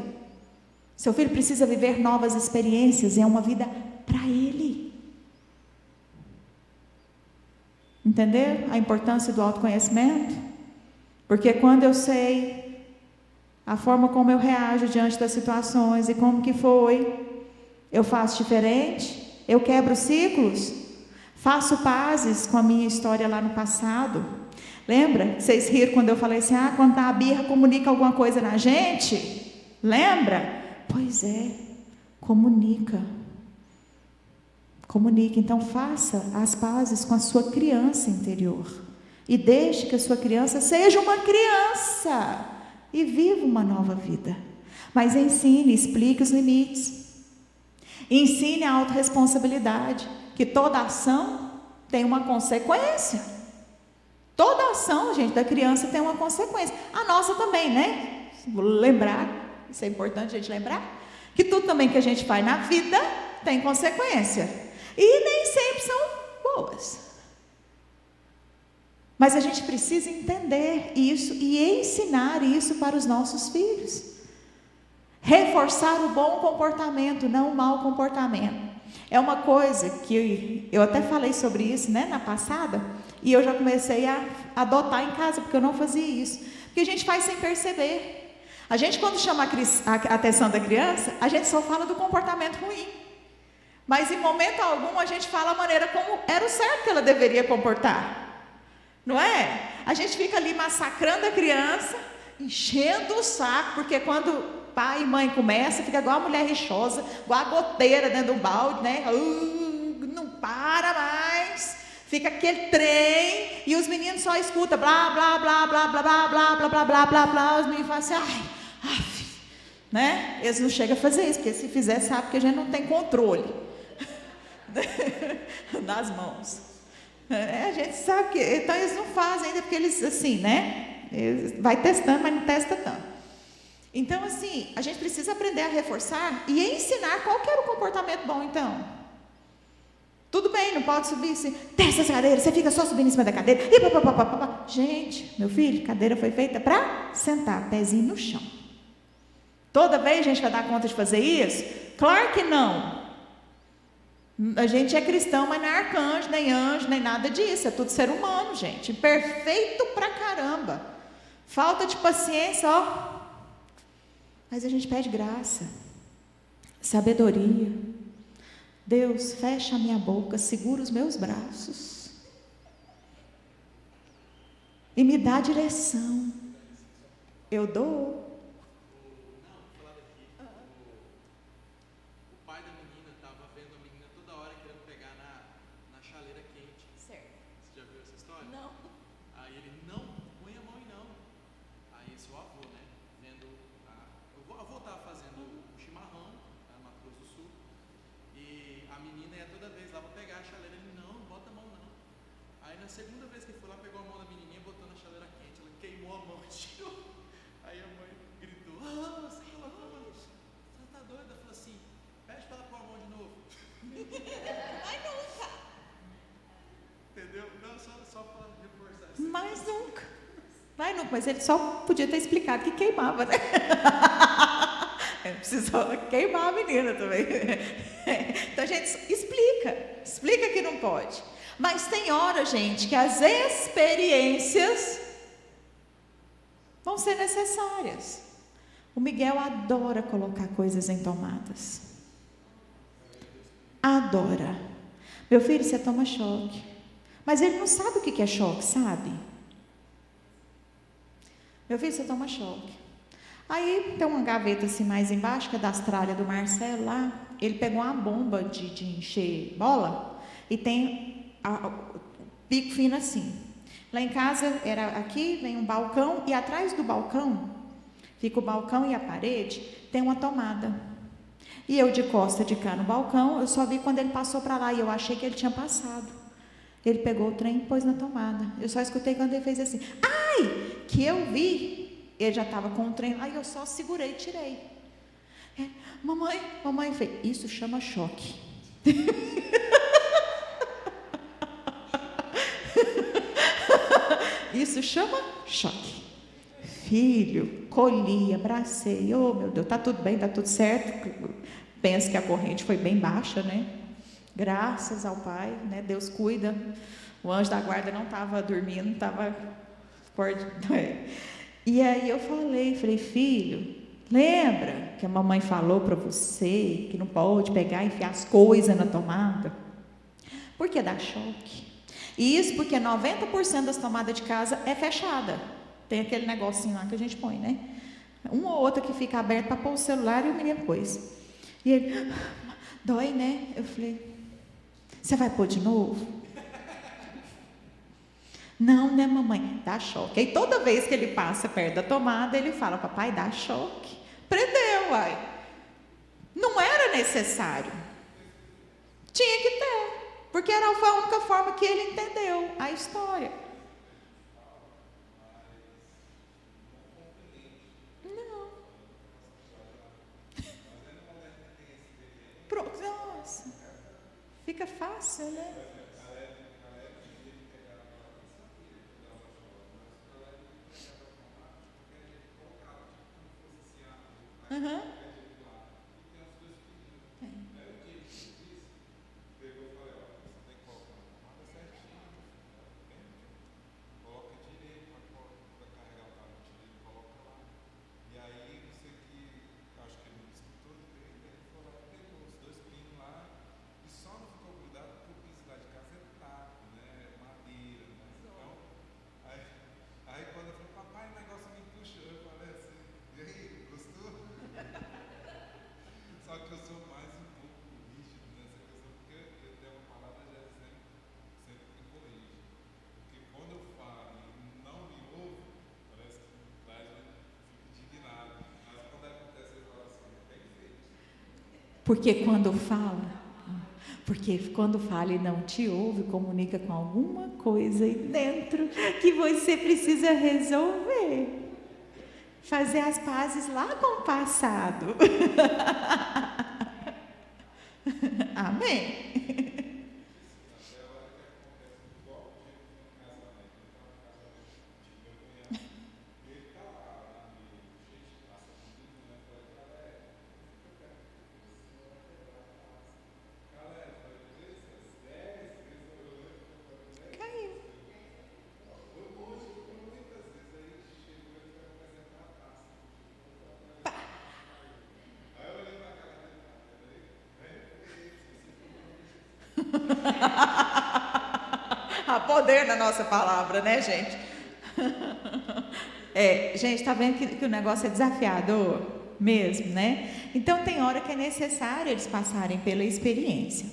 Seu filho precisa viver novas experiências e é uma vida para ele. Entendeu? A importância do autoconhecimento? Porque quando eu sei a forma como eu reajo diante das situações e como que foi, eu faço diferente, eu quebro ciclos, faço pazes com a minha história lá no passado. Lembra? Vocês riram quando eu falei assim, quando tá a birra comunica alguma coisa na gente? Lembra? Pois é, comunica. Comunique, então faça as pazes com a sua criança interior. E deixe que a sua criança seja uma criança. E viva uma nova vida. Mas ensine, explique os limites. Ensine a autorresponsabilidade. Que toda ação tem uma consequência. Toda ação, gente, da criança tem uma consequência. A nossa também, né? Vou lembrar, isso é importante a gente lembrar, que tudo também que a gente faz na vida tem consequência. E nem sempre são boas. Mas a gente precisa entender isso e ensinar isso para os nossos filhos. Reforçar o bom comportamento, não o mau comportamento. É uma coisa que eu até falei sobre isso, né, na passada, e eu já comecei a adotar em casa, porque eu não fazia isso. Porque a gente faz sem perceber. A gente, quando chama a atenção da criança, a gente só fala do comportamento ruim. Mas em momento algum a gente fala a maneira como era o certo que ela deveria comportar. Não é? A gente fica ali massacrando a criança, enchendo o saco, porque quando pai e mãe começam, fica igual a mulher rixosa, igual a goteira dentro do balde, né? Não para mais. Fica aquele trem e os meninos só escutam blá, blá, blá, blá, blá, blá, blá, blá, blá, blá, blá, blá. Os meninos falam assim, ai, né? Eles não chegam a fazer isso, porque se fizer, sabe que a gente não tem controle nas mãos. A gente sabe que, então eles não fazem ainda, porque eles, assim, né? Eles vai testando, mas não testa tanto. Então, assim, a gente precisa aprender a reforçar e ensinar qual que era o comportamento bom, então. Tudo bem, não pode subir assim, desce essa cadeira, você fica só subindo em cima da cadeira. E gente, meu filho, cadeira foi feita para sentar, pezinho no chão. Toda vez a gente vai dar conta de fazer isso? Claro que não. A gente é cristão, mas não é arcanjo, nem anjo, nem nada disso. É tudo ser humano, gente. Imperfeito pra caramba. Falta de paciência, ó. Mas a gente pede graça, sabedoria. Deus, fecha a minha boca, segura os meus braços e me dá direção. Eu dou. O pai da menina estava vendo a menina toda hora querendo pegar na chaleira quente. Certo. Você já viu essa história? Não. Aí ele, não, põe a mão e não. Aí esse o avô, né, vendo, o avô estava fazendo um chimarrão, no Mato Grosso do Sul, e a menina ia toda vez lá para pegar a chaleira, ele, não bota a mão não. Aí na segunda vez que foi lá, pegou a mão da menininha, botou na chaleira quente, ela queimou a mão e tirou. Aí a mãe gritou, você tá doida? Falou assim, pede para ela pôr a mão de novo. Mas nunca. Entendeu? Não, só para reforçar isso. Mas nunca. Mas ele só podia ter explicado que queimava, né? Ele precisou queimar a menina também. Então a gente explica que não pode. Mas tem hora, gente, que as experiências vão ser necessárias. O Miguel adora colocar coisas em tomadas. Adora. Meu filho, você toma choque. Mas ele não sabe o que é choque, sabe? Meu filho, você toma choque. Aí tem uma gaveta assim mais embaixo, que é das tralhas do Marcelo lá. Ele pegou uma bomba de encher bola e tem o pico fino assim. Lá em casa era aqui, vem um balcão e atrás do balcão, fica o balcão e a parede, tem uma tomada. E eu de costa de cá no balcão, eu só vi quando ele passou para lá e eu achei que ele tinha passado. Ele pegou o trem e pôs na tomada. Eu só escutei quando ele fez assim, ai, que eu vi. Ele já estava com o trem lá e eu só segurei e tirei. Mamãe fez, isso chama choque. Isso chama choque. Filho, colhi, abracei, oh meu Deus, tá tudo bem, tá tudo certo. Penso que a corrente foi bem baixa, né? Graças ao Pai, né? Deus cuida. O anjo da guarda não estava dormindo, estava acordado. E aí eu falei, filho, lembra que a mamãe falou para você que não pode pegar e enfiar as coisas na tomada? Porque dá choque. E isso porque 90% das tomadas de casa é fechada. Tem aquele negocinho lá que a gente põe, né? Uma ou outra que fica aberta para pôr o celular e o menino pôs. E ele, dói, né? Eu falei, você vai pôr de novo? Não, né, mamãe? Dá choque. Aí toda vez que ele passa perto da tomada, ele fala, papai, dá choque. Prendeu, uai. Não era necessário. Tinha que ter. Porque era a única forma que ele entendeu a história. Não. Nossa. Fica fácil, né? Uhum. que eu sou mais um pouco rígido nessa questão, porque eu tenho uma palavra já sempre me corrige. Porque quando eu falo e não me ouve, parece que a gente fica indignado. Mas quando acontece, eu falo assim, bem feito. Porque quando fala e não te ouve, comunica com alguma coisa aí dentro que você precisa resolver. Fazer as pazes lá com o passado. Amém? Caiu. Há poder na nossa palavra, né, gente? Gente, está vendo que o negócio é desafiador mesmo, né? Então, tem hora que é necessário eles passarem pela experiência.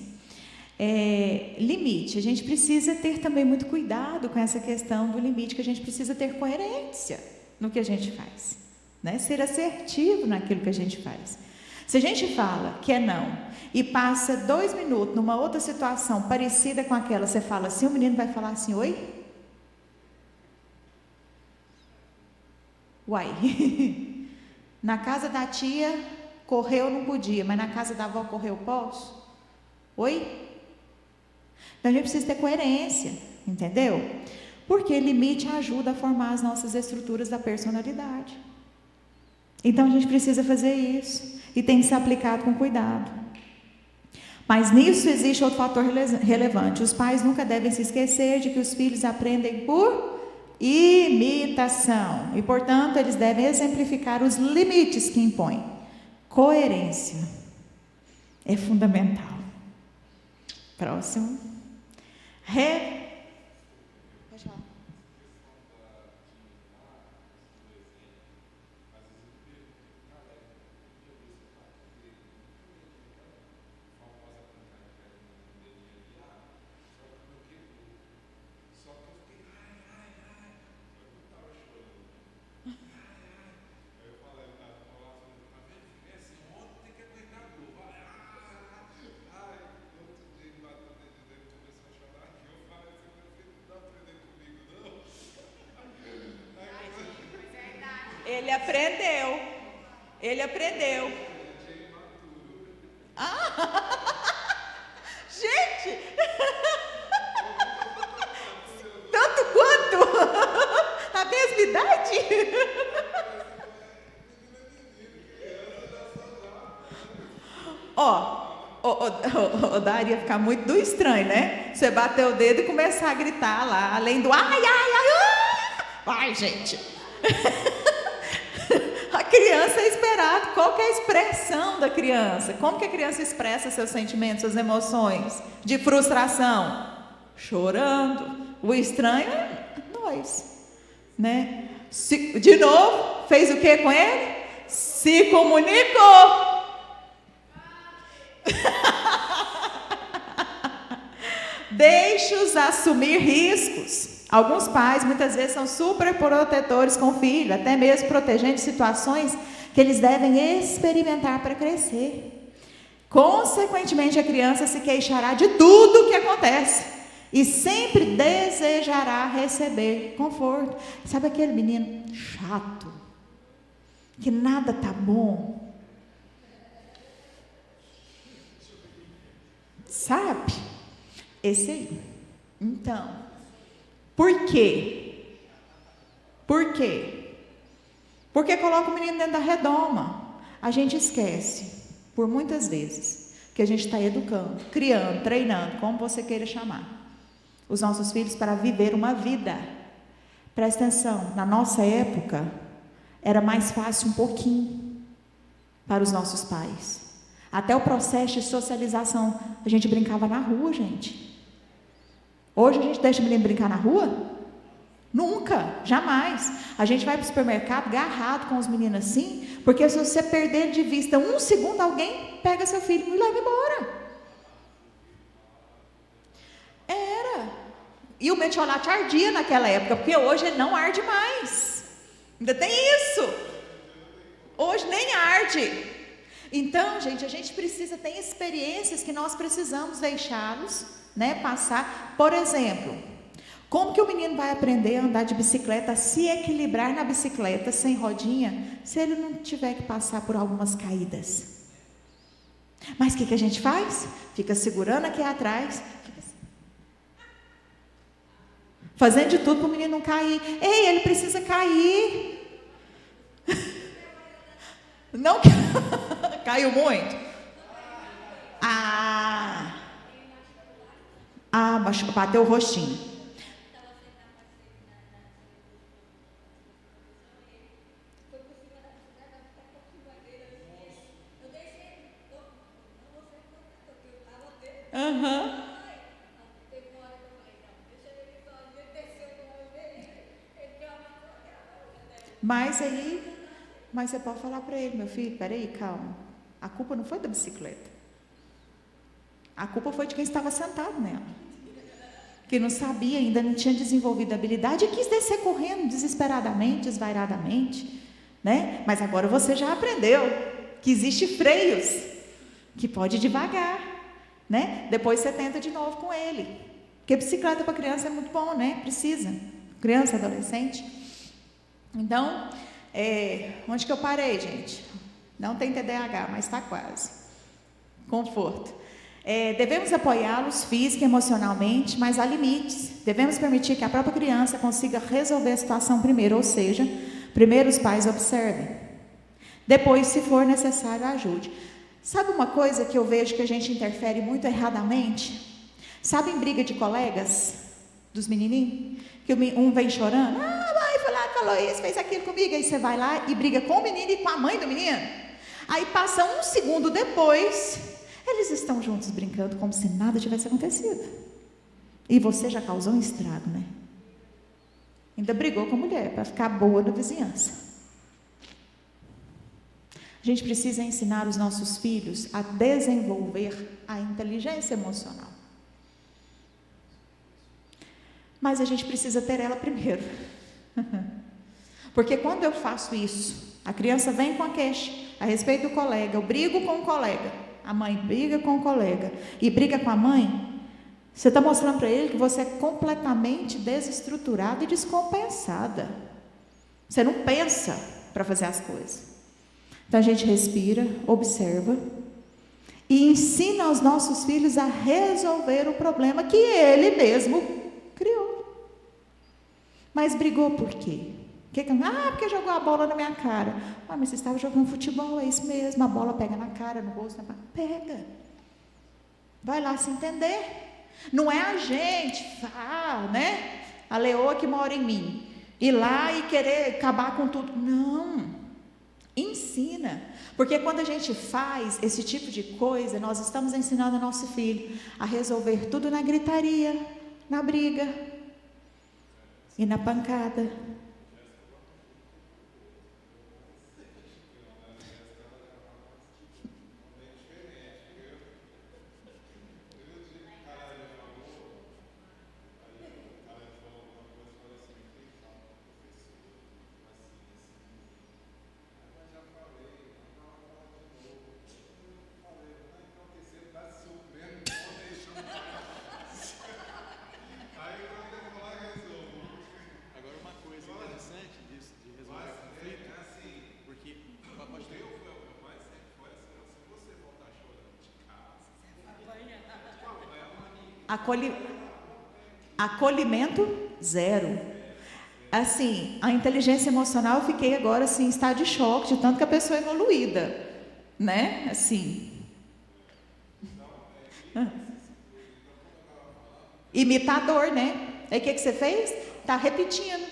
Limite, a gente precisa ter também muito cuidado com essa questão do limite, que a gente precisa ter coerência no que a gente faz, né? Ser assertivo naquilo que a gente faz. Se a gente fala que é não e passa 2 minutos numa outra situação parecida com aquela, você fala assim, o menino vai falar assim, oi? Uai, na casa da tia correu, não podia, mas na casa da avó correu, posso? Oi? Então a gente precisa ter coerência, entendeu? Porque limite ajuda a formar as nossas estruturas da personalidade. Então a gente precisa fazer isso e tem que ser aplicado com cuidado. Mas nisso existe outro fator relevante. Os pais nunca devem se esquecer de que os filhos aprendem por imitação e, portanto, eles devem exemplificar os limites que impõem. Coerência é fundamental. Próximo. Pode falar. Ele aprendeu. Gente! Tanto quanto? A mesma idade? Daria ia ficar muito do estranho, né? Você bater o dedo e começar a gritar lá, além do ai, gente. A criança é esperado. Qual que é a expressão da criança? Como que a criança expressa seus sentimentos, suas emoções de frustração? Chorando. O estranho é nós, né? De novo, fez o que com ele? Se comunicou. Deixe-os assumir riscos. Alguns pais muitas vezes são super protetores com o filho, até mesmo protegendo situações que eles devem experimentar para crescer. Consequentemente, a criança se queixará de tudo o que acontece e sempre desejará receber conforto. Sabe aquele menino chato, que nada tá bom? Sabe? Esse aí. Então, por quê? Por quê? Porque coloca o menino dentro da redoma. A gente esquece, por muitas vezes, que a gente está educando, criando, treinando, como você queira chamar, os nossos filhos para viver uma vida. Presta atenção, na nossa época, era mais fácil um pouquinho para os nossos pais. Até o processo de socialização, a gente brincava na rua, gente. Hoje a gente deixa o menino brincar na rua? Nunca, jamais. A gente vai para o supermercado agarrado com os meninos assim, porque se você perder de vista 1 segundo, alguém pega seu filho e leva embora. Era. E o metiolate ardia naquela época, porque hoje ele não arde mais. Ainda tem isso. Hoje nem arde. Então, gente, a gente precisa ter experiências que nós precisamos deixá-los, né, passar. Por exemplo, como que o menino vai aprender a andar de bicicleta, a se equilibrar na bicicleta sem rodinha, se ele não tiver que passar por algumas caídas? Mas o que a gente faz? Fica segurando aqui atrás, fazendo de tudo para o menino não cair. Ei, ele precisa cair. Não caiu muito? Bateu o rostinho. Aham. Mas você pode falar para ele, meu filho, peraí, calma. A culpa não foi da bicicleta. A culpa foi de quem estava sentado nela. Que não sabia, ainda não tinha desenvolvido a habilidade e quis descer correndo desesperadamente, desvairadamente, né? Mas agora você já aprendeu que existe freios, que pode ir devagar, né? Depois você tenta de novo com ele. Porque bicicleta para criança é muito bom, né? Precisa. Criança, adolescente. Então, onde que eu parei, gente? Não tem TDAH, mas está quase. Conforto. Devemos apoiá-los física e emocionalmente, mas há limites. Devemos permitir que a própria criança consiga resolver a situação primeiro, ou seja, primeiro os pais observem. Depois, se for necessário, ajude. Sabe uma coisa que eu vejo que a gente interfere muito erradamente? Sabe em briga de colegas, dos menininhos? Que um vem chorando, mãe, fulano falou isso, fez aquilo comigo, aí você vai lá e briga com o menino e com a mãe do menino. Aí passa um segundo depois, eles estão juntos brincando como se nada tivesse acontecido. E você já causou um estrago, né? Ainda brigou com a mulher para ficar boa na vizinhança. A gente precisa ensinar os nossos filhos a desenvolver a inteligência emocional. Mas a gente precisa ter ela primeiro. Porque quando eu faço isso, a criança vem com a queixa a respeito do colega, eu brigo com o colega, a mãe briga com o colega e briga com a mãe, você está mostrando para ele que você é completamente desestruturada e descompensada. Você não pensa para fazer as coisas. Então a gente respira, observa e ensina aos nossos filhos a resolver o problema que ele mesmo criou. Mas brigou por quê? Porque jogou a bola na minha cara. Mas você estava jogando futebol, é isso mesmo, a bola pega na cara, no rosto, pega. Vai lá se entender. Não é a gente, né? A leoa que mora em mim, ir lá e querer acabar com tudo. Não. Ensina. Porque quando a gente faz esse tipo de coisa, nós estamos ensinando o nosso filho a resolver tudo na gritaria, na briga e na pancada. Acolhimento zero. Assim, a inteligência emocional, eu fiquei agora assim, em estado de choque, de tanto que a pessoa é evoluída, né? Assim. Imitador, né? Aí o que você fez? Está repetindo.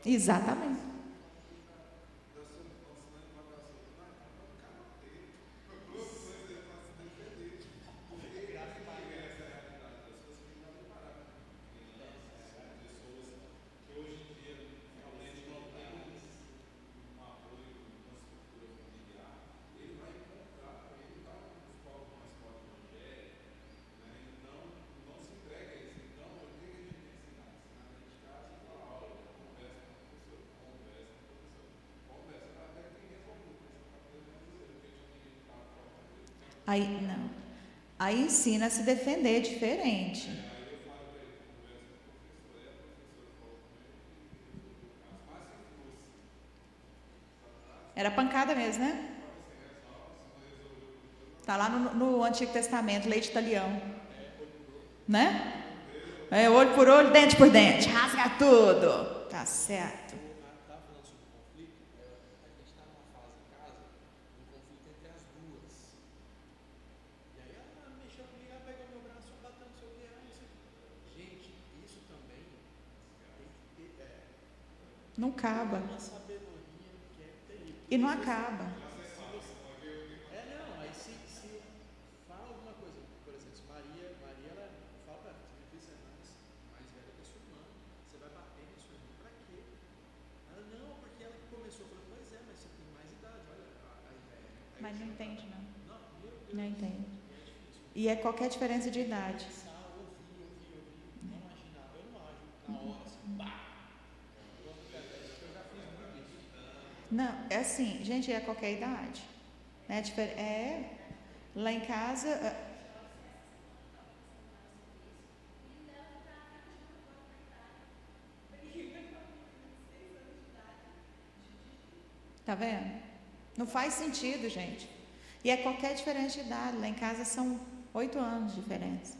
Exatamente. Aí, não. Aí ensina a se defender diferente. Era pancada mesmo, né? Está lá no Antigo Testamento, leite italiano. Né? É olho por olho, dente por dente. Rasga tudo. Tá certo. Estava falando sobre conflito, a gente está numa fase em casa, um conflito entre as duas. E aí ela mexeu comigo, ela pegou meu braço, bateu no seu dedo. Gente, isso também tem que ter Não acaba. uma sabedoria que é terrível. E não acaba. Não, aí se fala alguma coisa, por exemplo, se Maria ela fala pra ela, você me 10 anos mais velha que a sua irmã, você vai bater na sua irmã pra quê? Ela, não, porque ela que começou, eu falei, pois é, mas você tem mais idade, olha a ideia. Mas não entende, não. Não, meu Deus. Não entende. E é qualquer diferença de idade. Ouvir, não agir nada, eu não ajo na hora, assim, pá. Eu já fiz muito isso. Não, é assim, gente, é qualquer idade. Lá em casa. Tá vendo? Não faz sentido, gente. E é qualquer diferença de idade. Lá em casa são 8 anos de diferença.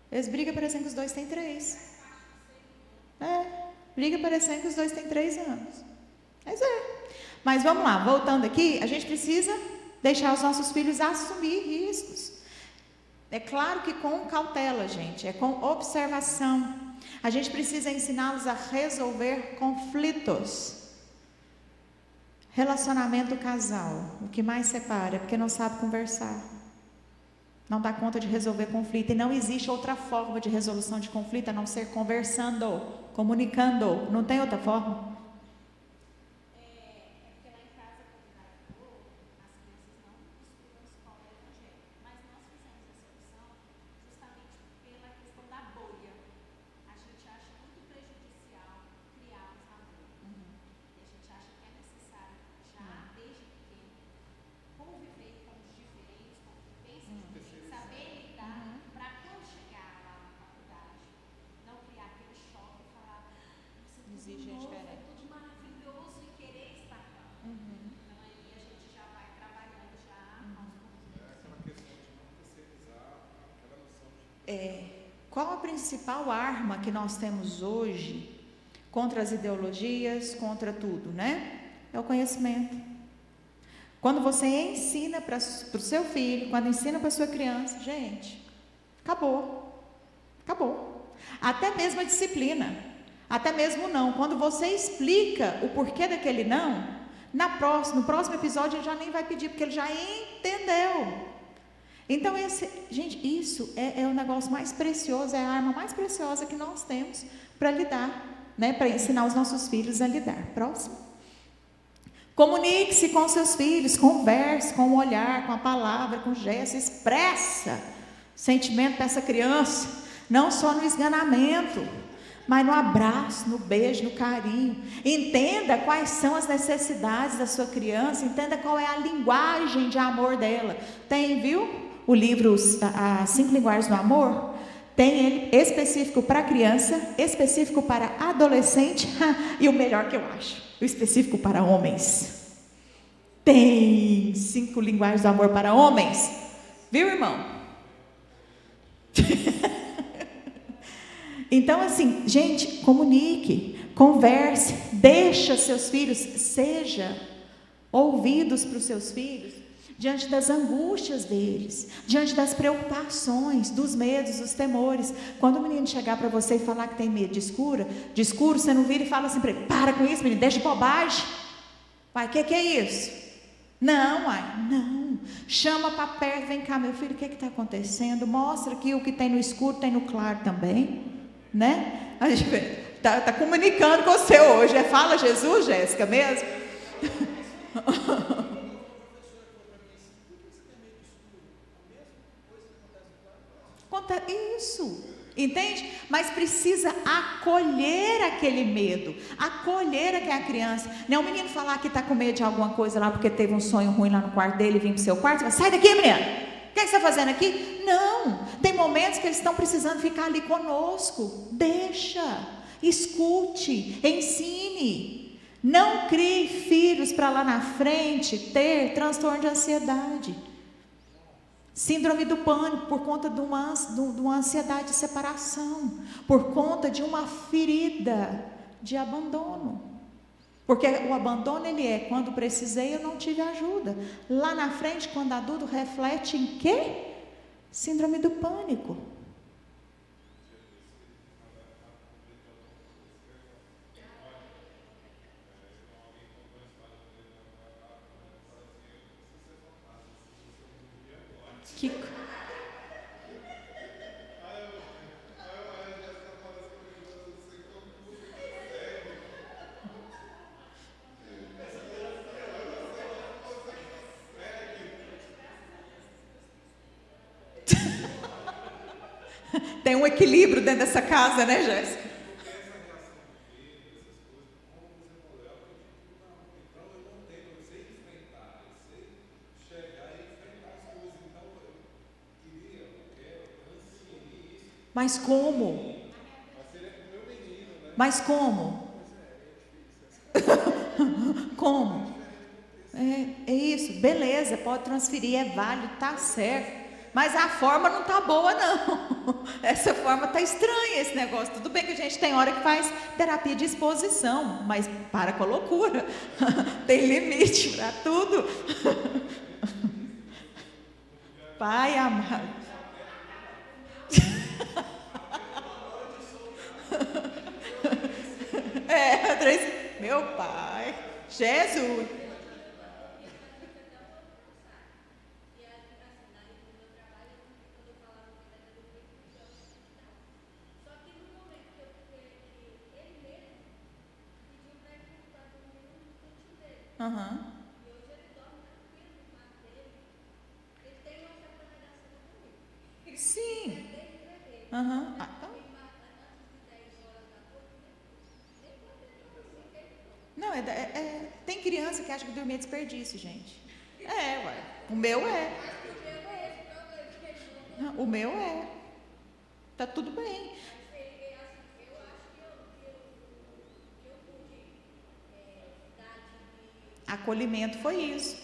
Eles brigam parecendo que os dois têm 3. Briga parecendo que os dois têm 3 anos. Mas vamos lá, voltando aqui, a gente precisa deixar os nossos filhos assumir riscos. É claro que com cautela, gente, é com observação. A gente precisa ensiná-los a resolver conflitos. Relacionamento casal, o que mais separa é porque não sabe conversar. Não dá conta de resolver conflito. E não existe outra forma de resolução de conflito a não ser conversando, comunicando. Não tem outra forma. Exige diferente. Tudo maravilhoso e querer estar lá. Então aí a gente já vai trabalhando já aos poucos. Aquela questão de não terceirizar aquela noção de. Qual a principal arma que nós temos hoje contra as ideologias, contra tudo, né? É o conhecimento. Quando você ensina para o seu filho, quando ensina para a sua criança, gente, acabou. Até mesmo a disciplina. Até mesmo não. Quando você explica o porquê daquele não, no próximo episódio ele já nem vai pedir, porque ele já entendeu. Então, gente, isso é o negócio mais precioso, é a arma mais preciosa que nós temos para lidar, né? Para ensinar os nossos filhos a lidar. Próximo. Comunique-se com seus filhos, converse com o olhar, com a palavra, com o gesto, expressa sentimento para essa criança, não só no esganamento, mas no abraço, no beijo, no carinho. Entenda quais são as necessidades da sua criança, entenda qual é a linguagem de amor dela. Tem, viu, o livro As 5 Linguagens do Amor? Tem ele específico para criança, específico para adolescente e o melhor que eu acho, o específico para homens. Tem 5 linguagens do amor para homens, viu, irmão? Então, assim, gente, comunique, converse, deixa seus filhos, seja ouvidos para os seus filhos, diante das angústias deles, diante das preocupações, dos medos, dos temores. Quando o menino chegar para você e falar que tem medo de escuro, você não vira e fala assim para ele: para com isso, menino, deixa de bobagem. Pai, o que é isso? Não, mãe, não. Chama para perto, vem cá, meu filho, o que está acontecendo? Mostra que o que tem no escuro tem no claro também. Né? A gente está comunicando com você hoje. Fala Jesus, Jéssica, mesmo? Conta isso. Entende? Mas precisa acolher aquele medo, acolher aquela criança. Não é o menino falar que está com medo de alguma coisa lá porque teve um sonho ruim lá no quarto dele e vir para o seu quarto. Você vai, sai daqui, menina! O que você está fazendo aqui? Não, tem momentos que eles estão precisando ficar ali conosco. Deixa, escute, ensine. Não crie filhos para lá na frente ter transtorno de ansiedade. Síndrome do pânico, por conta de uma ansiedade de separação, por conta de uma ferida de abandono. Porque o abandono, ele é, quando precisei eu não tive ajuda. Lá na frente, quando adulto, reflete em quê? Síndrome do pânico. Tem um equilíbrio dentro dessa casa, né, Jéssica? Mas como? Mas como? Como? É isso, beleza, pode transferir, é válido, tá certo. Mas a forma não tá boa, não. Essa forma tá estranha, esse negócio. Tudo bem que a gente tem hora que faz terapia de exposição, mas para com a loucura. Tem limite para tudo. Pai amado. Meu pai, Jesus. Uhum. Sim. Uhum. Não, tem criança que acha que dormir é desperdício, gente. Ué. O meu é. O meu é. Tá tudo bem. Acolhimento foi isso.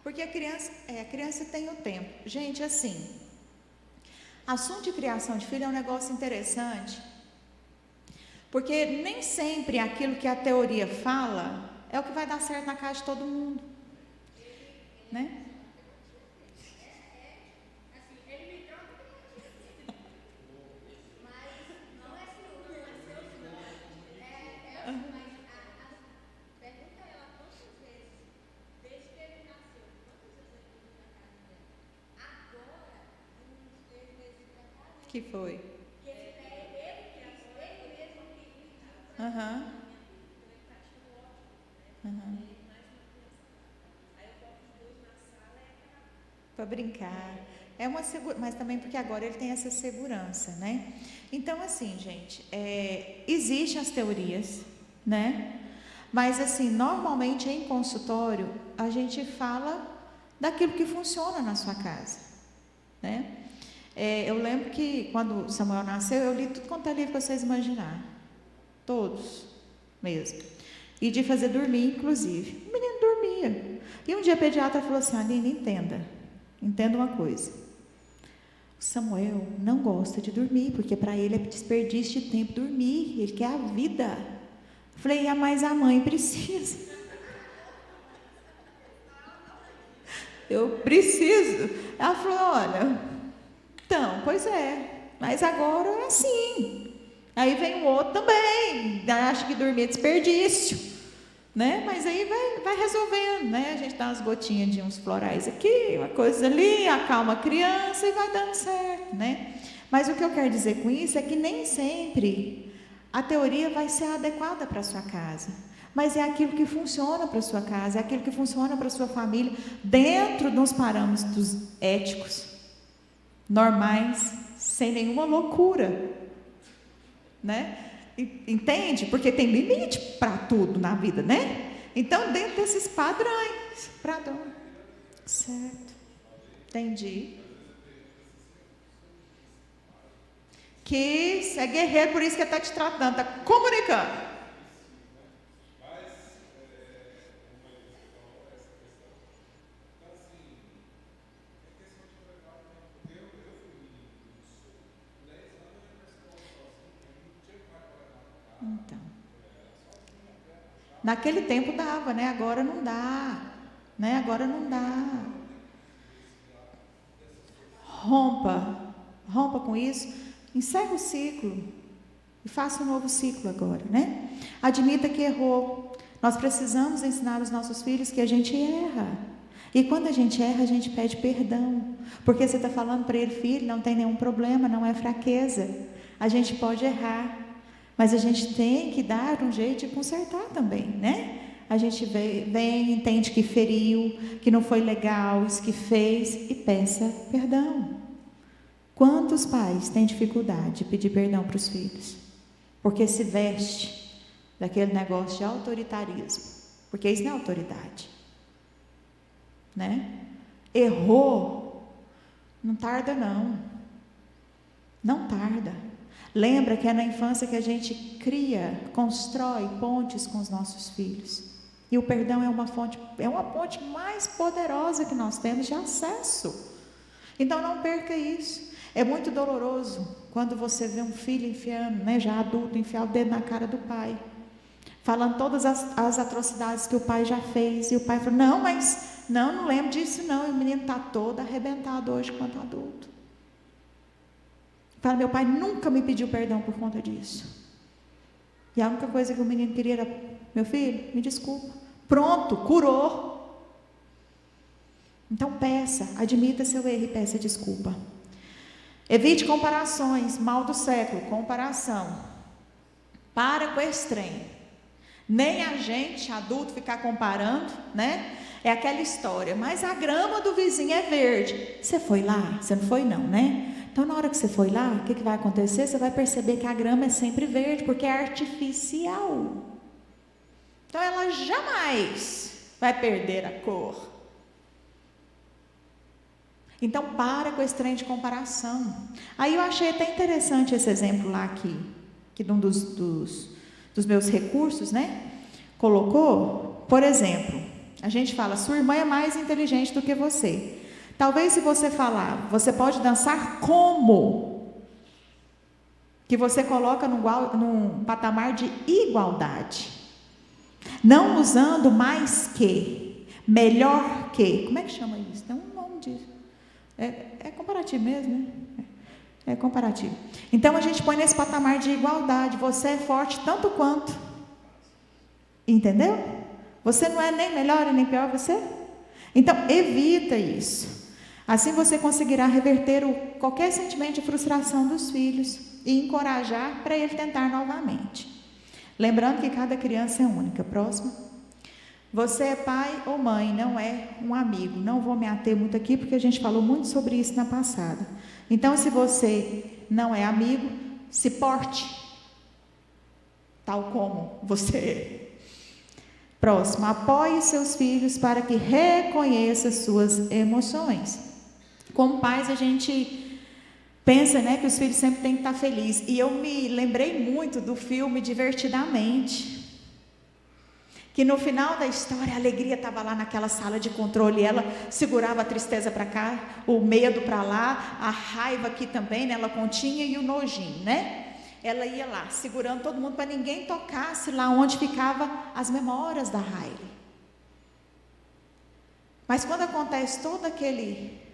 Porque a criança tem o tempo. Gente, assim, assunto de criação de filho é um negócio interessante, porque nem sempre aquilo que a teoria fala é o que vai dar certo na casa de todo mundo, né? Que foi? Aham. Para brincar. Mas também porque agora ele tem essa segurança, né? Então, assim, gente, existem as teorias, né? Mas, assim, normalmente em consultório, a gente fala daquilo que funciona na sua casa, né? Eu lembro que quando Samuel nasceu, eu li tudo quanto é livro que vocês imaginarem. Todos, mesmo. E de fazer dormir, inclusive. O menino dormia. E um dia a pediatra falou assim, Aline, entenda uma coisa. O Samuel não gosta de dormir, porque para ele é desperdício de tempo dormir. Ele quer a vida. Eu falei, mas a mãe precisa. Eu preciso. Ela falou, olha... Então, pois é, mas agora é assim. Aí vem o outro também, acha que dormir é desperdício, né? Mas aí vai resolvendo, né? A gente dá umas gotinhas de uns florais aqui, uma coisa ali, acalma a criança e vai dando certo, né? Mas o que eu quero dizer com isso é que nem sempre a teoria vai ser adequada para a sua casa, mas é aquilo que funciona para a sua casa, é aquilo que funciona para a sua família, dentro dos parâmetros éticos. normais, sem nenhuma loucura, né? Entende? Porque tem limite para tudo na vida, né? Então, dentro desses padrões, certo? Entendi. Que é guerreiro, por isso que ele está te tratando, está comunicando. Então, naquele tempo dava, né? Agora não dá, né? Agora não dá. Rompa com isso, encerra o ciclo e faça um novo ciclo agora, né? Admita que errou. Nós precisamos ensinar os nossos filhos que a gente erra. E quando a gente erra, a gente pede perdão. Porque você está falando para ele, filho, não tem nenhum problema, não é fraqueza. A gente pode errar. Mas a gente tem que dar um jeito de consertar também, né? A gente vem, entende que feriu, que não foi legal isso que fez e peça perdão. Quantos pais têm dificuldade de pedir perdão para os filhos? Porque se veste daquele negócio de autoritarismo. Porque isso não é autoridade, né? Errou, não tarda não. Não tarda. Lembra que é na infância que a gente cria, constrói pontes com os nossos filhos. E o perdão é uma ponte mais poderosa que nós temos de acesso. Então não perca isso. É muito doloroso quando você vê um filho enfiando, né, já adulto, enfiar o dedo na cara do pai. Falando todas as atrocidades que o pai já fez. E o pai falou, não lembro disso não. E o menino está todo arrebentado hoje quanto adulto. Fala, meu pai nunca me pediu perdão por conta disso. E a única coisa que o menino queria era, meu filho, me desculpa. Pronto, curou. Então peça, admita seu erro e peça desculpa. Evite comparações, mal do século, comparação. Para com esse trem. Nem a gente, adulto, ficar comparando, né? É aquela história, mas a grama do vizinho é verde. Você foi lá? Você não foi não, né? Então, na hora que você foi lá, o que vai acontecer? Você vai perceber que a grama é sempre verde, porque é artificial. Então, ela jamais vai perder a cor. Então, para com esse trem de comparação. Aí, eu achei até interessante esse exemplo lá aqui, que um dos meus recursos, né? Colocou, por exemplo, a gente fala, sua irmã é mais inteligente do que você. Talvez se você falar, você pode dançar como? Que você coloca num patamar de igualdade. Não usando mais que, melhor que. Como é que chama isso? Tem um nome disso. É comparativo mesmo, né? É comparativo. Então a gente põe nesse patamar de igualdade. Você é forte tanto quanto. Entendeu? Você não é nem melhor e nem pior você. Então evita isso. Assim você conseguirá reverter qualquer sentimento de frustração dos filhos e encorajar para ele tentar novamente. Lembrando que cada criança é única. Próximo. Você é pai ou mãe, não é um amigo. Não vou me ater muito aqui porque a gente falou muito sobre isso na passada. Então, se você não é amigo, se porte tal como você é. Próximo. Apoie seus filhos para que reconheça suas emoções. Como pais, a gente pensa, né, que os filhos sempre têm que estar felizes. E eu me lembrei muito do filme Divertidamente. Que no final da história, a alegria estava lá naquela sala de controle. E ela segurava a tristeza para cá, o medo para lá, a raiva aqui também, né, ela continha e o nojinho, né? Ela ia lá, segurando todo mundo para ninguém tocasse lá onde ficavam as memórias da Riley. Mas quando acontece todo aquele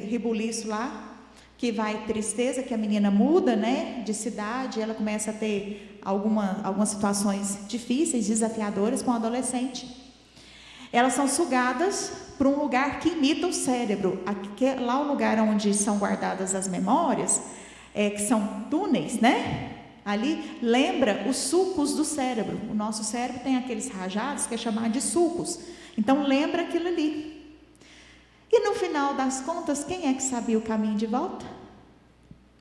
rebuliço lá, que vai tristeza, que a menina muda, né, de cidade, ela começa a ter algumas situações difíceis, desafiadoras com o adolescente. Elas são sugadas para um lugar que imita o cérebro. Lá o lugar onde são guardadas as memórias, que são túneis, né? Ali lembra os sulcos do cérebro. O nosso cérebro tem aqueles rajados que é chamado de sulcos. Então lembra aquilo ali. E no final das contas, quem é que sabia o caminho de volta?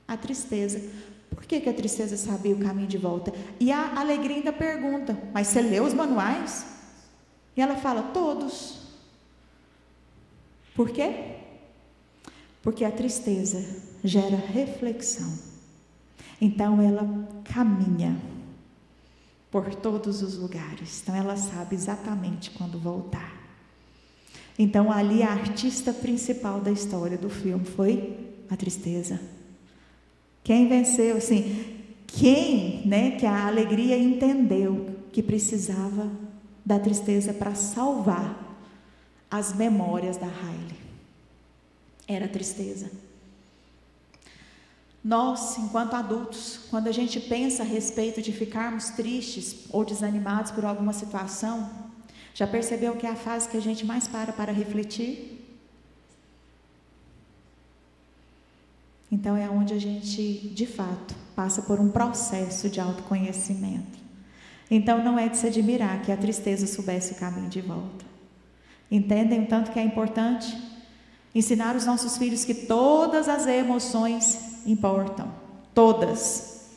A tristeza. Por que a tristeza sabia o caminho de volta? E a alegria ainda pergunta: mas você leu os manuais? E ela fala: todos. Por quê? Porque a tristeza gera reflexão. Então ela caminha por todos os lugares. Então ela sabe exatamente quando voltar. Então ali a artista principal da história do filme foi a tristeza. Quem venceu, assim, quem, né, que a alegria entendeu que precisava da tristeza para salvar as memórias da Riley. Era a tristeza. Nós, enquanto adultos, quando a gente pensa a respeito de ficarmos tristes ou desanimados por alguma situação, já percebeu que é a fase que a gente mais para refletir? Então é onde a gente, de fato, passa por um processo de autoconhecimento. Então não é de se admirar que a tristeza soubesse o caminho de volta. Entendem o tanto que é importante ensinar os nossos filhos que todas as emoções importam. Todas.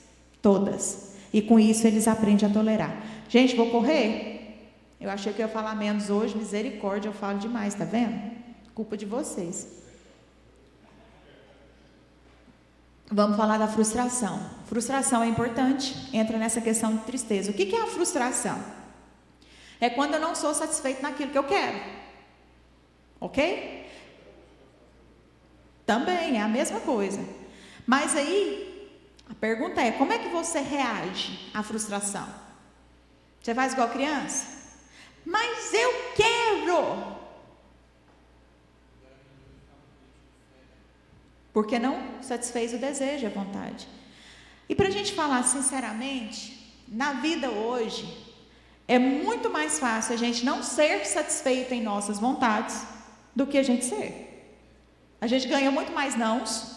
Todas. E com isso eles aprendem a tolerar. Gente, vou correr? Eu achei que eu ia falar menos hoje, misericórdia, eu falo demais, tá vendo? Culpa de vocês. Vamos falar da frustração. Frustração é importante, entra nessa questão de tristeza. O que é a frustração? É quando eu não sou satisfeito naquilo que eu quero. Ok? Também é a mesma coisa. Mas aí, a pergunta é: como é que você reage à frustração? Você faz igual criança? Mas eu quero! Porque não satisfez o desejo, a vontade. E para a gente falar sinceramente, na vida hoje, é muito mais fácil a gente não ser satisfeito em nossas vontades do que a gente ser. A gente ganha muito mais nãos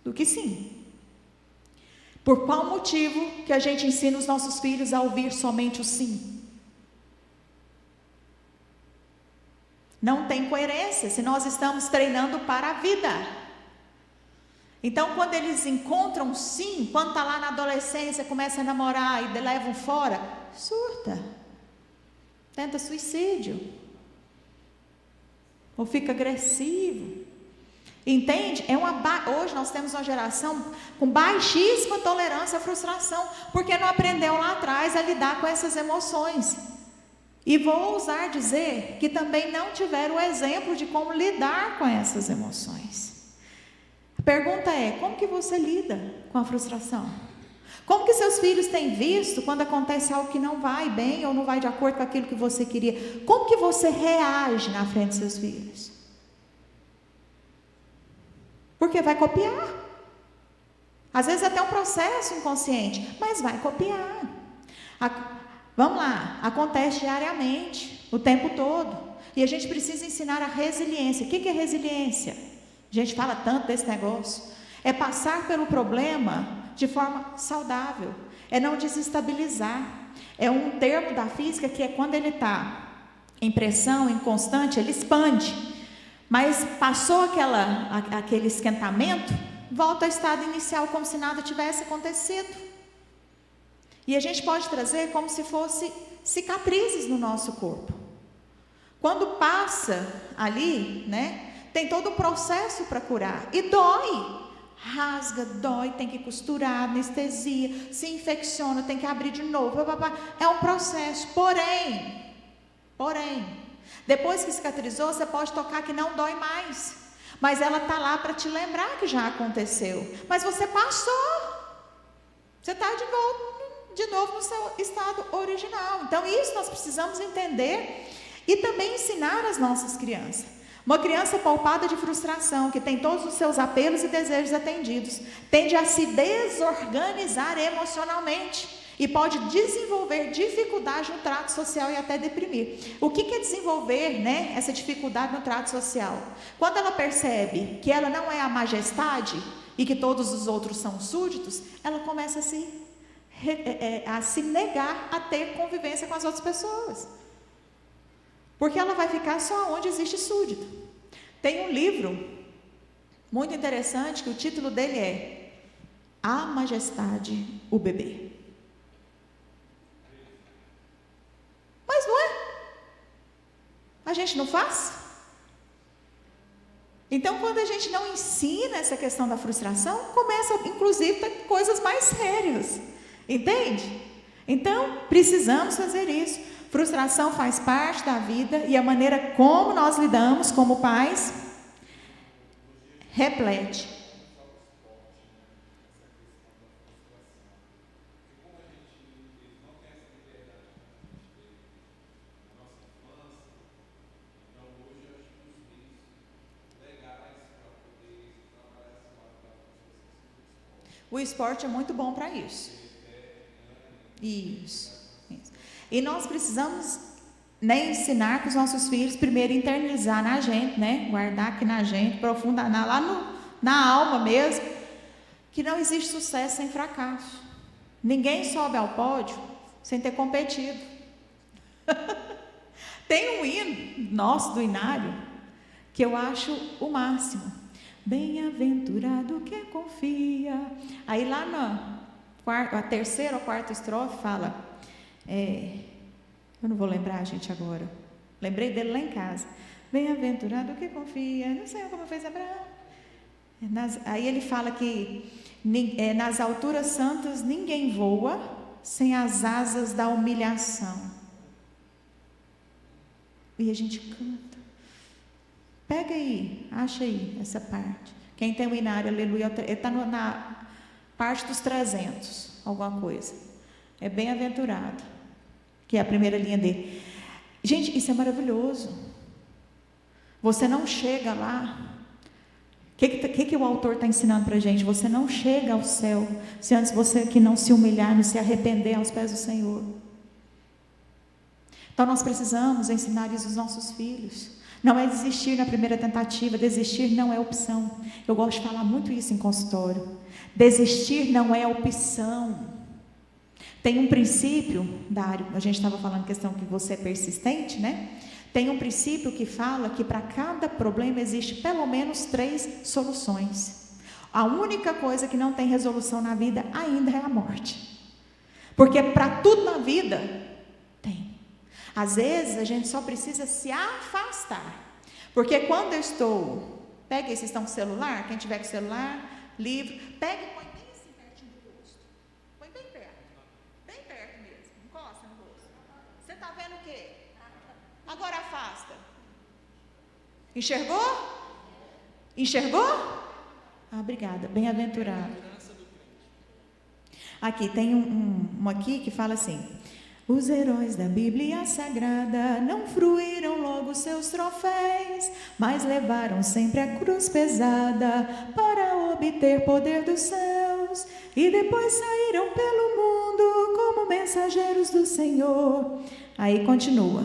do que sim. Por qual motivo que a gente ensina os nossos filhos a ouvir somente o sim? Não tem coerência se nós estamos treinando para a vida. Então, quando eles encontram sim, quando está lá na adolescência, começa a namorar e levam fora, surta, tenta suicídio, ou fica agressivo, entende? Hoje nós temos uma geração com baixíssima tolerância à frustração, porque não aprendeu lá atrás a lidar com essas emoções. E vou ousar dizer que também não tiveram o exemplo de como lidar com essas emoções. A pergunta é: como que você lida com a frustração? Como que seus filhos têm visto quando acontece algo que não vai bem ou não vai de acordo com aquilo que você queria? Como que você reage na frente dos seus filhos? Porque vai copiar. Às vezes até um processo inconsciente, mas vai copiar. Vamos lá, acontece diariamente, o tempo todo. E a gente precisa ensinar a resiliência. O que é resiliência? A gente fala tanto desse negócio. É passar pelo problema de forma saudável. É não desestabilizar. É um termo da física que é quando ele está em pressão, em constante, ele expande. Mas passou aquele esquentamento, volta ao estado inicial como se nada tivesse acontecido. E a gente pode trazer como se fosse cicatrizes no nosso corpo. Quando passa ali, né? Tem todo o processo para curar. E dói. Rasga, dói, tem que costurar, anestesia, se infecciona, tem que abrir de novo. É um processo. Porém, depois que cicatrizou, você pode tocar que não dói mais. Mas ela está lá para te lembrar que já aconteceu. Mas você passou. Você está de novo no seu estado original. Então, isso nós precisamos entender e também ensinar às nossas crianças. Uma criança poupada de frustração, que tem todos os seus apelos e desejos atendidos, tende a se desorganizar emocionalmente e pode desenvolver dificuldade no trato social e até deprimir. O que é desenvolver, né, essa dificuldade no trato social? Quando ela percebe que ela não é a majestade e que todos os outros são súditos, ela começa a se negar a ter convivência com as outras pessoas. Porque ela vai ficar só onde existe súdito. Tem um livro muito interessante que o título dele é A Majestade, o Bebê. Mas não é? A gente não faz? Então, quando a gente não ensina essa questão da frustração, começa, inclusive, a ter coisas mais sérias. Entende? Então, precisamos fazer isso. Frustração faz parte da vida e a maneira como nós lidamos como pais reflete. O esporte é muito bom para isso. Isso. E nós precisamos, né, ensinar para os nossos filhos, primeiro internalizar na gente, né, guardar aqui na gente, aprofundar lá na alma mesmo, que não existe sucesso sem fracasso. Ninguém sobe ao pódio sem ter competido. Tem um hino nosso do Inário que eu acho o máximo. Bem-aventurado que confia. Aí lá na terceira ou quarta estrofe fala, eu não vou lembrar, gente, agora. Lembrei dele lá em casa. Bem-aventurado que confia. Não sei como fez Abraão. Aí ele fala que nas alturas santas ninguém voa sem as asas da humilhação. E a gente canta. Pega aí, acha aí essa parte. Quem tem o Inário, aleluia, ele está na parte dos 300, alguma coisa. É bem-aventurado, que é a primeira linha dele. Gente, isso é maravilhoso. Você não chega lá. O que o autor está ensinando para a gente? Você não chega ao céu se antes você que não se humilhar, não se arrepender aos pés do Senhor. Então nós precisamos ensinar isso aos nossos filhos. Não é desistir na primeira tentativa, desistir não é opção. Eu gosto de falar muito isso em consultório. Desistir não é opção. Tem um princípio, Dário, a gente estava falando questão que você é persistente, né? Tem um princípio que fala que para cada problema existe pelo menos 3 soluções. A única coisa que não tem resolução na vida ainda é a morte. Porque para tudo na vida tem. Às vezes a gente só precisa se afastar. Porque quando eu estou... Pega aí, vocês estão com o celular? Quem tiver com o celular, livro, pega e põe bem assim pertinho do rosto. Põe bem perto. Bem perto mesmo. Encosta no rosto. Você está vendo o quê? Agora afasta. Enxergou? Enxergou? Ah, obrigada. Bem-aventurado. Aqui, tem um aqui que fala assim... Os heróis da Bíblia Sagrada não fruíram logo seus troféus, mas levaram sempre a cruz pesada para obter poder dos céus, e depois saíram pelo mundo como mensageiros do Senhor. Aí continua.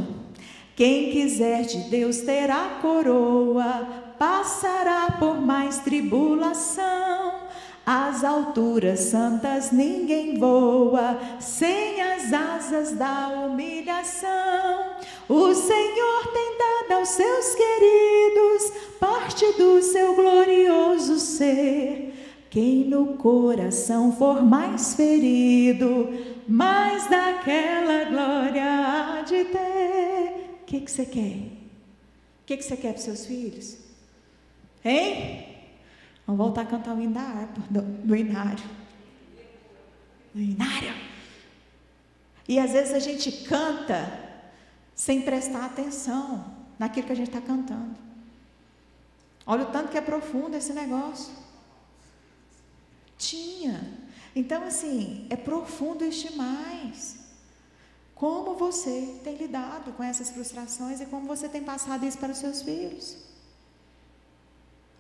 Quem quiser de Deus ter a coroa, passará por mais tribulação. Às alturas santas ninguém voa sem as asas da humilhação. O Senhor tem dado aos seus queridos parte do seu glorioso ser. Quem no coração for mais ferido, mais daquela glória há de ter. O que você quer? O que você quer para os seus filhos? Hein? Vamos voltar a cantar o hino da harpa, do Inário. Do Inário. E às vezes a gente canta sem prestar atenção naquilo que a gente está cantando. Olha o tanto que é profundo esse negócio. Então, assim, é profundo isso demais. Como você tem lidado com essas frustrações e como você tem passado isso para os seus filhos?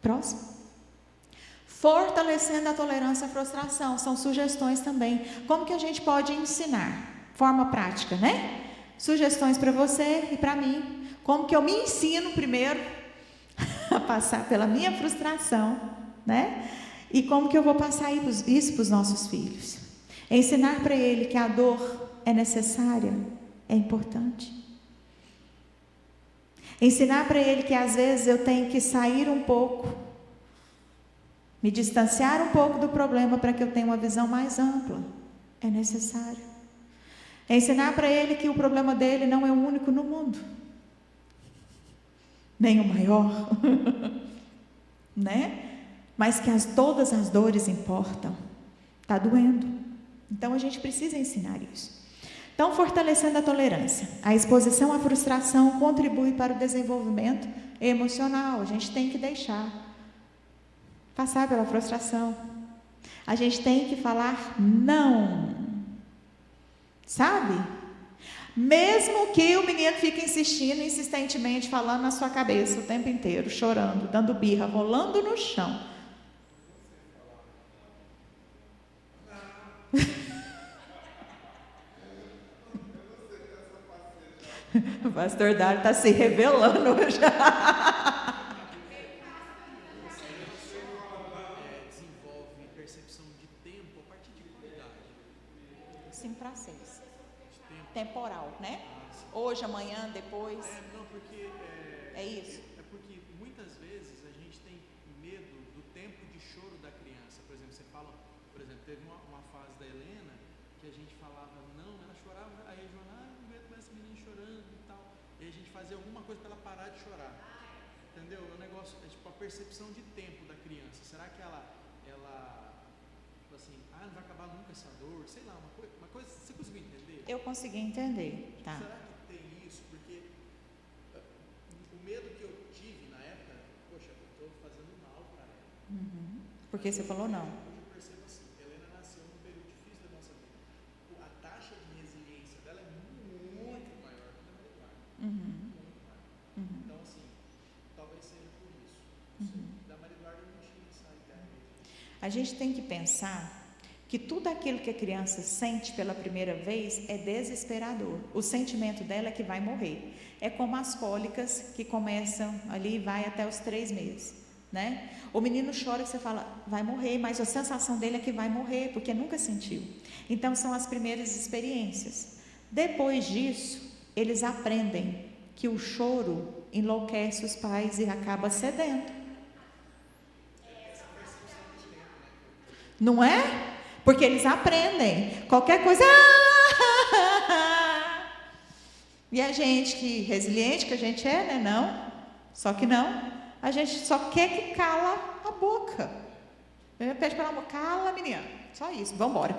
Próximo. Fortalecendo a tolerância à frustração, são sugestões também. Como que a gente pode ensinar? Forma prática, né? Sugestões para você e para mim. Como que eu me ensino primeiro a passar pela minha frustração, né? E como que eu vou passar isso para os nossos filhos? Ensinar para ele que a dor é necessária, é importante. Ensinar para ele que às vezes eu tenho que sair um pouco, me distanciar um pouco do problema para que eu tenha uma visão mais ampla. É necessário. Ensinar para ele que o problema dele não é o único no mundo, nem o maior, né? Mas que todas as dores importam. Está doendo. Então a gente precisa ensinar isso. Então, fortalecendo a tolerância. A exposição à frustração contribui para o desenvolvimento emocional. A gente tem que deixar passar pela frustração. A gente tem que falar não. Sabe? Mesmo que o menino fique insistindo, insistentemente, falando na sua cabeça o tempo inteiro, chorando, dando birra, rolando no chão. O pastor Dário está se revelando já. Desenvolve percepção de tempo a partir de qualidade. 5 para 6. Temporal, né? Hoje, amanhã, depois. Não, porque é isso. É porque muitas vezes a gente tem medo do tempo de choro da criança. Por exemplo, você fala, por exemplo, teve uma fase da Helena que a gente falava não, ela chorava, aí a Joana, não aguento mais esse menino chorando e tal. E a gente fazia alguma coisa para ela parar de chorar. Entendeu? O negócio é tipo a percepção de tempo da criança. Será que ela tipo assim, não vai acabar nunca essa dor? Sei lá, uma coisa, você conseguiu entender? Eu consegui entender, tá. Será que tem isso? Porque o medo que eu tive na época, poxa, eu estou fazendo mal para ela. Porque você falou não. Hoje eu percebo assim, Helena nasceu num período difícil da nossa vida. A taxa de resiliência dela é muito maior que a da Mariduarda. Muito maior. Então, assim, talvez seja por isso. Da Mariduarda eu não tinha essa ideia. A gente tem que pensar que tudo aquilo que a criança sente pela primeira vez é desesperador. O sentimento dela é que vai morrer. É como as cólicas que começam ali e vai até os 3 meses, né? O menino chora e você fala, vai morrer, mas a sensação dele é que vai morrer, porque nunca sentiu. Então, são as primeiras experiências. Depois disso, eles aprendem que o choro enlouquece os pais e acaba cedendo. Não é? Porque eles aprendem. Qualquer coisa... E a gente que resiliente que a gente é, né? Não. Só que não. A gente só quer que cala a boca. Pede para ela, cala, menina. Só isso, vamos embora.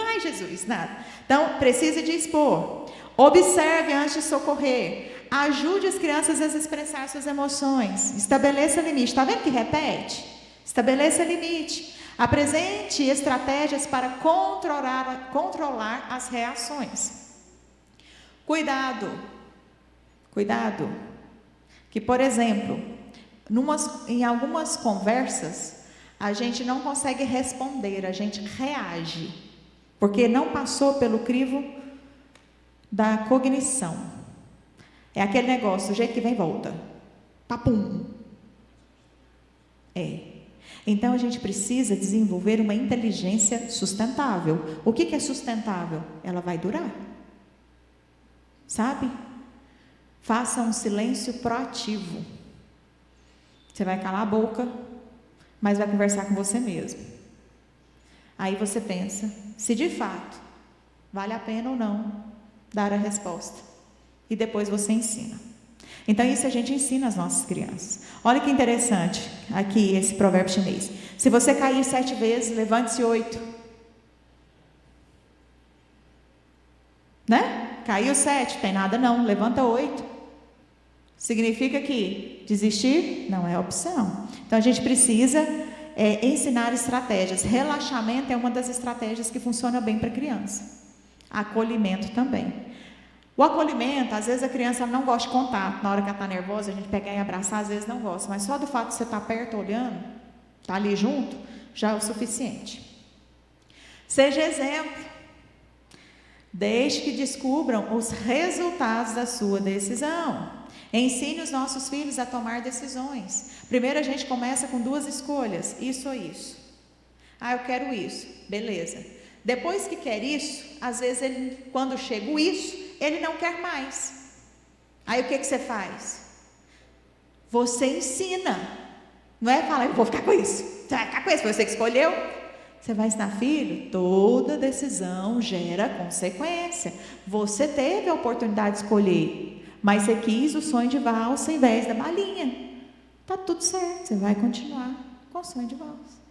Ai, Jesus, nada. Então, precisa de expor. Observe antes de socorrer. Ajude as crianças a expressar suas emoções. Estabeleça limite. Está vendo que repete? Estabeleça limite. Apresente estratégias para controlar as reações. Cuidado. Que, por exemplo, em algumas conversas, a gente não consegue responder, a gente reage, porque não passou pelo crivo da cognição. É aquele negócio, o jeito que vem, volta. Papum. Então, a gente precisa desenvolver uma inteligência sustentável. O que é sustentável? Ela vai durar. Sabe? Faça um silêncio proativo. Você vai calar a boca, mas vai conversar com você mesmo. Aí você pensa, se de fato vale a pena ou não dar a resposta. E depois você ensina. Então, isso a gente ensina às nossas crianças. Olha que interessante aqui esse provérbio chinês. Se você cair 7 vezes, levante-se 8. Né? Caiu 7, tem nada não, levanta 8. Significa que desistir não é opção. Então, a gente precisa ensinar estratégias. Relaxamento é uma das estratégias que funciona bem para a criança. Acolhimento também. O acolhimento, às vezes a criança não gosta de contato. Na hora que ela está nervosa, a gente pegar e abraçar, às vezes não gosta. Mas só do fato de você estar perto, olhando, estar ali junto, já é o suficiente. Seja exemplo. Deixe que descubram os resultados da sua decisão. Ensine os nossos filhos a tomar decisões. Primeiro a gente começa com 2 escolhas, isso ou isso. Eu quero isso, beleza. Depois que quer isso, às vezes ele, quando chega o isso, ele não quer mais. Aí o que você faz? Você ensina. Não é falar, eu vou ficar com isso. Você vai ficar com isso, foi você que escolheu. Você vai ensinar, filho, toda decisão gera consequência. Você teve a oportunidade de escolher, mas você quis o sonho de valsa em vez da balinha. Tá tudo certo, você vai continuar com o sonho de valsa.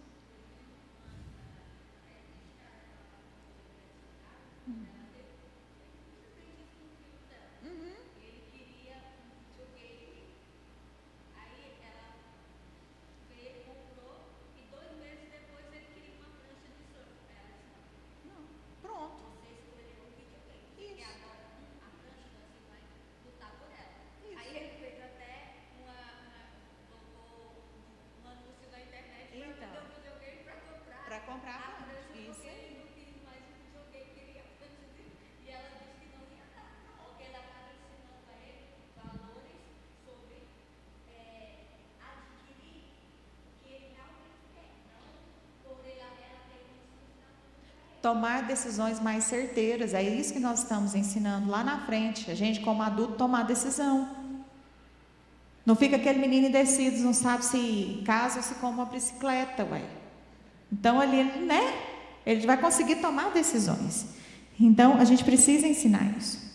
Tomar decisões mais certeiras, é isso que nós estamos ensinando lá na frente. A gente, como adulto, tomar decisão. Não fica aquele menino indeciso, não sabe se casa ou se come uma bicicleta, ué. Então, ali, né? Ele vai conseguir tomar decisões. Então, a gente precisa ensinar isso.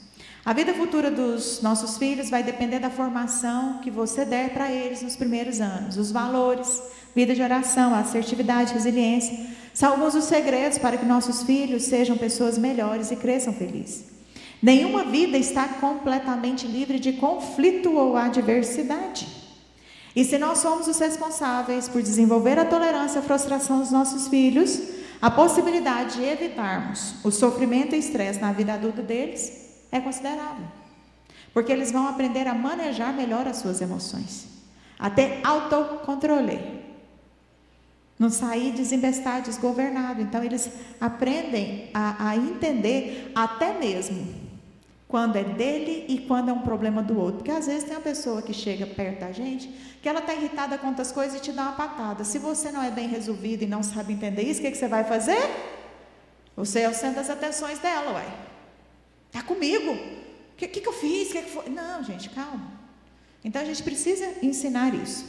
A vida futura dos nossos filhos vai depender da formação que você der para eles nos primeiros anos. Os valores, vida de oração, assertividade, resiliência, são alguns dos segredos para que nossos filhos sejam pessoas melhores e cresçam felizes. Nenhuma vida está completamente livre de conflito ou adversidade. E se nós somos os responsáveis por desenvolver a tolerância à frustração dos nossos filhos, a possibilidade de evitarmos o sofrimento e estresse na vida adulta deles é considerável. Porque eles vão aprender a manejar melhor as suas emoções, a ter autocontrole, não sair desembestado, desgovernado. Então eles aprendem a entender até mesmo quando é dele e quando é um problema do outro. Porque às vezes tem uma pessoa que chega perto da gente, que ela está irritada com outras coisas e te dá uma patada. Se você não é bem resolvido e não sabe entender isso, o que você vai fazer? Você é o centro das atenções dela, ué. Está comigo? O que eu fiz? O que foi? Não, gente, calma. Então a gente precisa ensinar isso.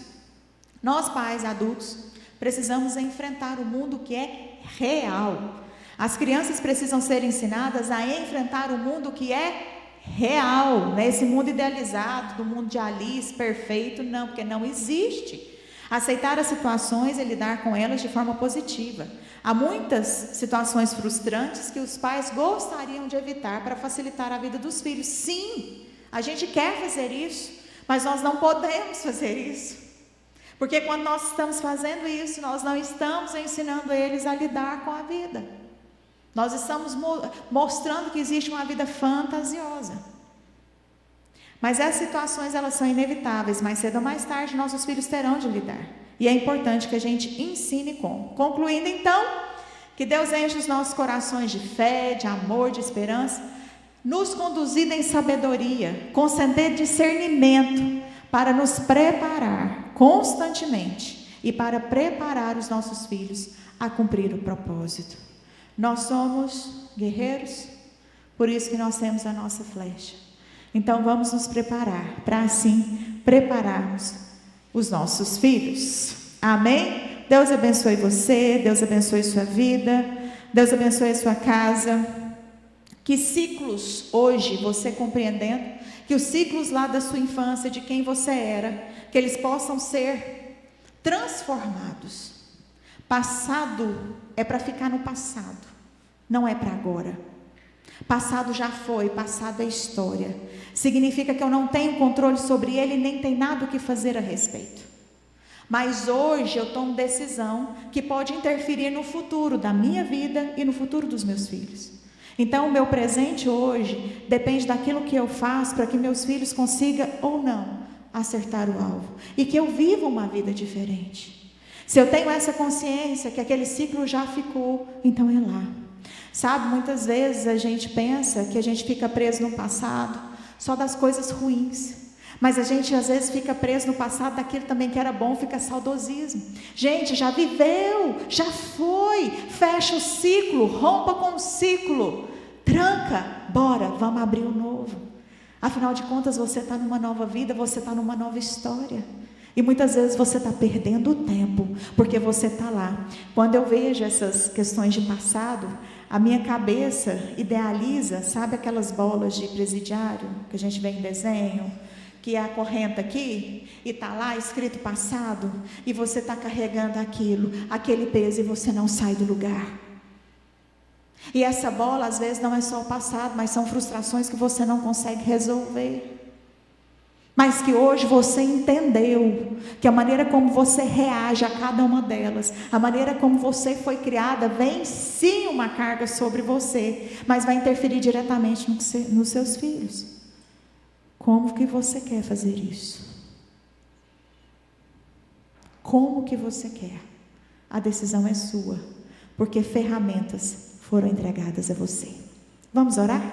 Nós, pais, adultos, precisamos enfrentar o mundo que é real. As crianças precisam ser ensinadas a enfrentar o mundo que é real, né? Esse mundo idealizado, do mundo de Alice, perfeito, não, porque não existe. Aceitar as situações e lidar com elas de forma positiva. Há muitas situações frustrantes que os pais gostariam de evitar para facilitar a vida dos filhos. Sim, a gente quer fazer isso, mas nós não podemos fazer isso. Porque quando nós estamos fazendo isso, nós não estamos ensinando eles a lidar com a vida. Nós estamos mostrando que existe uma vida fantasiosa. Mas essas situações, elas são inevitáveis. Mais cedo ou mais tarde, nossos filhos terão de lidar. E é importante que a gente ensine como. Concluindo, então, que Deus enche os nossos corações de fé, de amor, de esperança, nos conduzir em sabedoria, conceder discernimento, para nos preparar constantemente e para preparar os nossos filhos a cumprir o propósito. Nós somos guerreiros, por isso que nós temos a nossa flecha. Então vamos nos preparar, para assim prepararmos os nossos filhos. Amém? Deus abençoe você, Deus abençoe sua vida, Deus abençoe a sua casa. Que ciclos hoje você compreendendo, que os ciclos lá da sua infância, de quem você era, que eles possam ser transformados. Passado é para ficar no passado, não é para agora. Passado já foi, passado é história. Significa que eu não tenho controle sobre ele, nem tem nada o que fazer a respeito. Mas hoje eu tomo decisão que pode interferir no futuro da minha vida e no futuro dos meus filhos. Então o meu presente hoje depende daquilo que eu faço para que meus filhos consigam ou não acertar o alvo. E que eu viva uma vida diferente. Se eu tenho essa consciência que aquele ciclo já ficou, então é lá. Sabe, muitas vezes a gente pensa que a gente fica preso no passado, só das coisas ruins. Mas a gente às vezes fica preso no passado daquilo também que era bom, fica saudosismo. Gente, já viveu, já foi, fecha o ciclo, rompa com o ciclo, tranca, bora, vamos abrir um novo. Afinal de contas, você está numa nova vida, você está numa nova história. E muitas vezes você está perdendo tempo, porque você está lá. Quando eu vejo essas questões de passado, a minha cabeça idealiza, sabe aquelas bolas de presidiário que a gente vê em desenho, que acorrenta aqui e está lá escrito passado, e você está carregando aquele peso, e você não sai do lugar. E essa bola às vezes não é só o passado, mas são frustrações que você não consegue resolver. Mas que hoje você entendeu que a maneira como você reage a cada uma delas, a maneira como você foi criada, vem sim uma carga sobre você, mas vai interferir diretamente nos seus filhos. Como que você quer fazer isso? Como que você quer? A decisão é sua, porque ferramentas foram entregadas a você. Vamos orar?